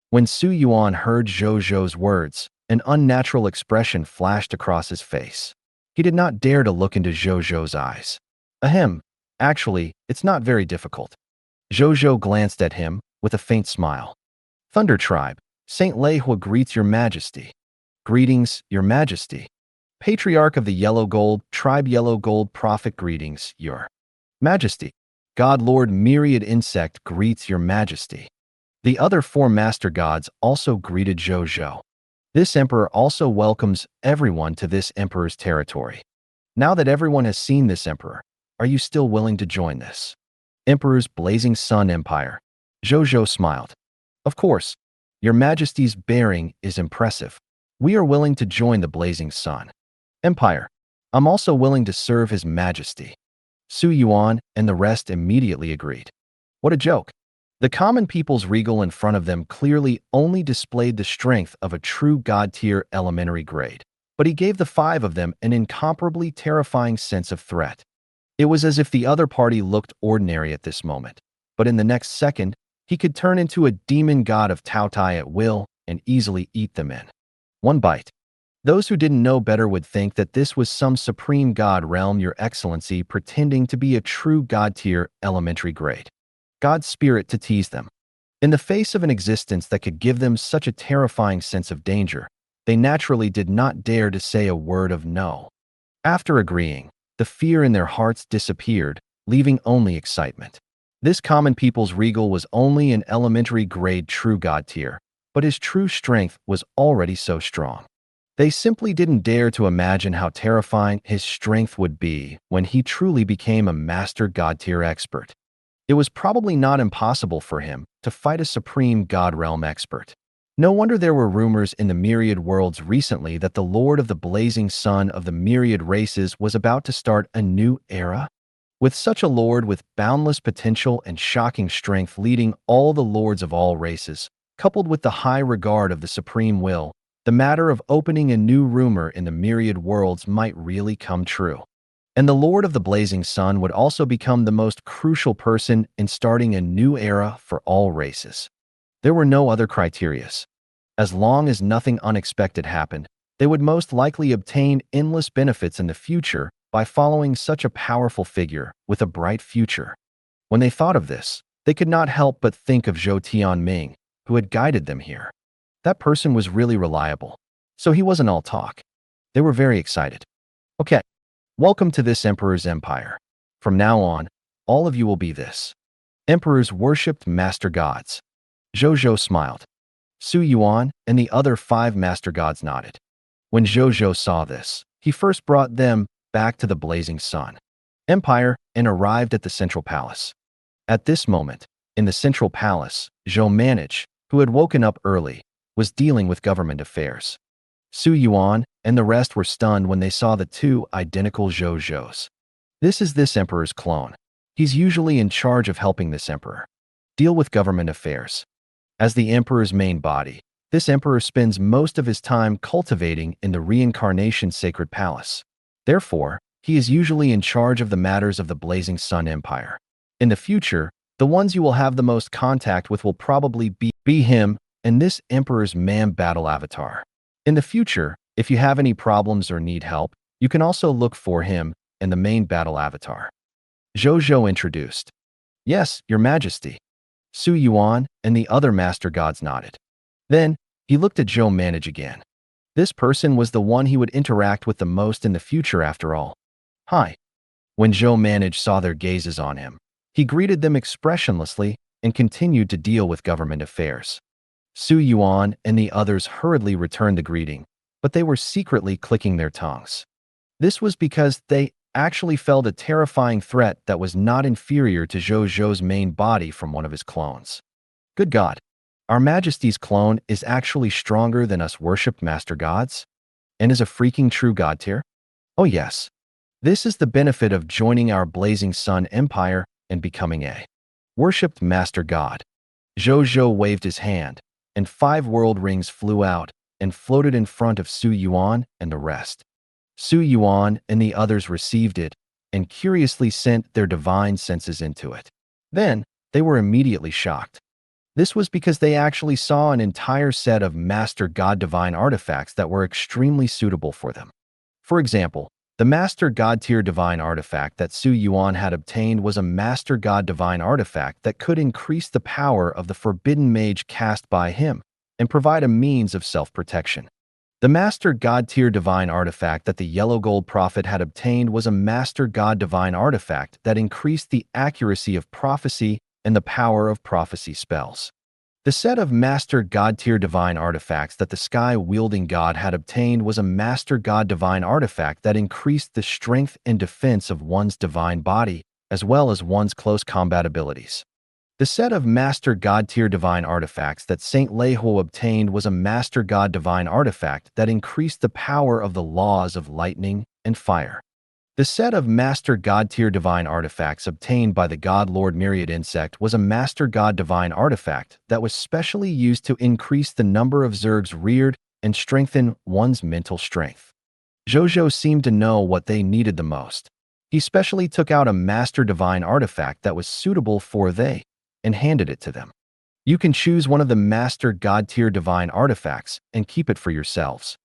Speaker 2: When Su Yuan heard Zhou Zhou's words, an unnatural expression flashed across his face. He did not dare to look into Zhou Zhou's eyes. Ahem, actually, it's not very difficult. Zhou Zhou glanced at him with a faint smile. Thunder Tribe, Saint Lei Hua greets your majesty. Greetings, your majesty. Patriarch of the Yellow Gold, Tribe Yellow Gold Prophet greetings, your majesty. God Lord Myriad Insect greets your majesty. The other 4 master gods also greeted Zhou Zhou. This emperor also welcomes everyone to this emperor's territory. Now that everyone has seen this emperor, are you still willing to join this Emperor's Blazing Sun Empire? Zhou Zhou smiled. Of course, your majesty's bearing is impressive. We are willing to join the Blazing Sun Empire. I'm also willing to serve his majesty. Su Yuan and the rest immediately agreed. What a joke. The common people's regal in front of them clearly only displayed the strength of a true god-tier elementary grade, but he gave the 5 of them an incomparably terrifying sense of threat. It was as if the other party looked ordinary at this moment, but in the next second, he could turn into a demon god of Taotai at will and easily eat them in one bite. Those who didn't know better would think that this was some supreme god realm, your excellency, pretending to be a true god-tier elementary grade God's spirit to tease them. In the face of an existence that could give them such a terrifying sense of danger, they naturally did not dare to say a word of no. After agreeing, the fear in their hearts disappeared, leaving only excitement. This common people's regal was only an elementary grade true god tier, but his true strength was already so strong. They simply didn't dare to imagine how terrifying his strength would be when he truly became a master god tier expert. It was probably not impossible for him to fight a supreme god realm expert. No wonder there were rumors in the myriad worlds recently that the Lord of the Blazing Sun of the myriad races was about to start a new era. With such a lord with boundless potential and shocking strength leading all the lords of all races, coupled with the high regard of the supreme will, the matter of opening a new rumor in the myriad worlds might really come true. And the Lord of the Blazing Sun would also become the most crucial person in starting a new era for all races. There were no other criterias. As long as nothing unexpected happened, they would most likely obtain endless benefits in the future by following such a powerful figure with a bright future. When they thought of this, they could not help but think of Zhou Tianming, who had guided them here. That person was really reliable, so he wasn't all talk. They were very excited. Okay. Welcome to this Emperor's Empire. From now on, all of you will be this Emperor's worshipped master gods. Zhou Zhou smiled. Su Yuan and the other 5 master gods nodded. When Zhou Zhou saw this, he first brought them back to the Blazing Sun Empire and arrived at the Central Palace. At this moment, in the Central Palace, Zhou Manage, who had woken up early, was dealing with government affairs. Su Yuan and the rest were stunned when they saw the 2 identical Zhou Zhous. This is this emperor's clone. He's usually in charge of helping this emperor deal with government affairs. As the emperor's main body, this emperor spends most of his time cultivating in the reincarnation sacred palace. Therefore, he is usually in charge of the matters of the Blazing Sun Empire. In the future, the ones you will have the most contact with will probably be him and this emperor's man battle avatar. In the future, if you have any problems or need help, you can also look for him and the main battle avatar. Zhou Zhou introduced. Yes, your majesty. Su Yuan and the other master gods nodded. Then, he looked at Zhou Manage again. This person was the one he would interact with the most in the future after all. Hi. When Zhou Manage saw their gazes on him, he greeted them expressionlessly and continued to deal with government affairs. Su Yuan and the others hurriedly returned the greeting, but they were secretly clicking their tongues. This was because they actually felt a terrifying threat that was not inferior to Zhou Zhou's main body from one of his clones. Good God, our Majesty's clone is actually stronger than us worshipped master gods? And is a freaking true god tier? Oh yes. This is the benefit of joining our Blazing Sun Empire and becoming a worshipped master god. Zhou Zhou waved his hand, and 5 world rings flew out and floated in front of Su Yuan and the rest. Su Yuan and the others received it and curiously sent their divine senses into it. Then, they were immediately shocked. This was because they actually saw an entire set of Master God Divine artifacts that were extremely suitable for them. For example, the Master God Tier Divine artifact that Su Yuan had obtained was a Master God Divine artifact that could increase the power of the Forbidden Mage cast by him and provide a means of self-protection. The Master God Tier Divine artifact that the Yellow Gold Prophet had obtained was a Master God Divine artifact that increased the accuracy of prophecy and the power of prophecy spells. The set of Master God Tier Divine artifacts that the Sky-wielding God had obtained was a Master God Divine artifact that increased the strength and defense of one's divine body, as well as one's close combat abilities. The set of Master God Tier Divine artifacts that Saint Leihu obtained was a Master God Divine artifact that increased the power of the laws of lightning and fire. The set of Master God Tier Divine Artifacts obtained by the God Lord Myriad Insect was a Master God Divine Artifact that was specially used to increase the number of Zergs reared and strengthen one's mental strength. Zhou Zhou seemed to know what they needed the most. He specially took out a Master Divine Artifact that was suitable for they and handed it to them. You can choose one of the Master God Tier Divine Artifacts and keep it for yourselves.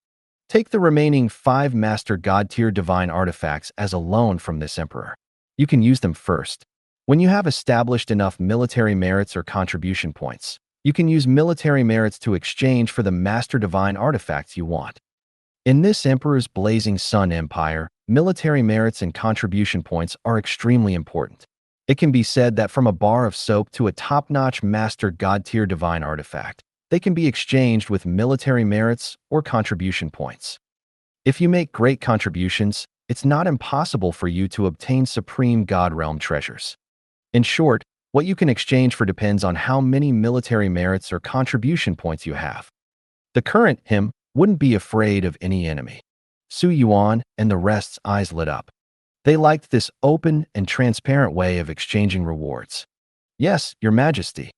Speaker 2: Take the remaining 5 Master God Tier Divine Artifacts as a loan from this Emperor. You can use them first. When you have established enough military merits or contribution points, you can use military merits to exchange for the Master Divine Artifacts you want. In this Emperor's Blazing Sun Empire, military merits and contribution points are extremely important. It can be said that from a bar of soap to a top-notch Master God Tier Divine Artifact, they can be exchanged with military merits or contribution points. If you make great contributions, it's not impossible for you to obtain Supreme God Realm treasures. In short, what you can exchange for depends on how many military merits or contribution points you have. The current him wouldn't be afraid of any enemy. Su Yuan and the rest's eyes lit up. They liked this open and transparent way of exchanging rewards. Yes, Your Majesty.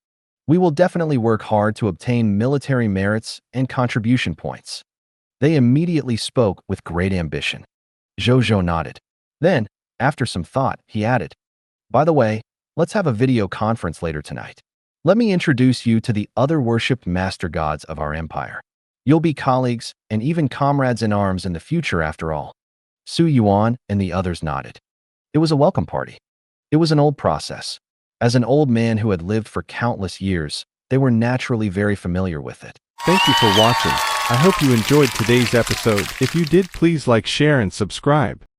Speaker 2: We will definitely work hard to obtain military merits and contribution points. They immediately spoke with great ambition. Zhou Zhou nodded. Then, after some thought, he added, "By the way, let's have a video conference later tonight. Let me introduce you to the other worshipped master gods of our empire. You'll be colleagues and even comrades in arms in the future after all." Su Yuan and the others nodded. It was a welcome party. It was an old process. As an old man who had lived for countless years, they were naturally very familiar with it.
Speaker 1: Thank you for watching. I hope you enjoyed today's episode. If you did, please like, share, and subscribe.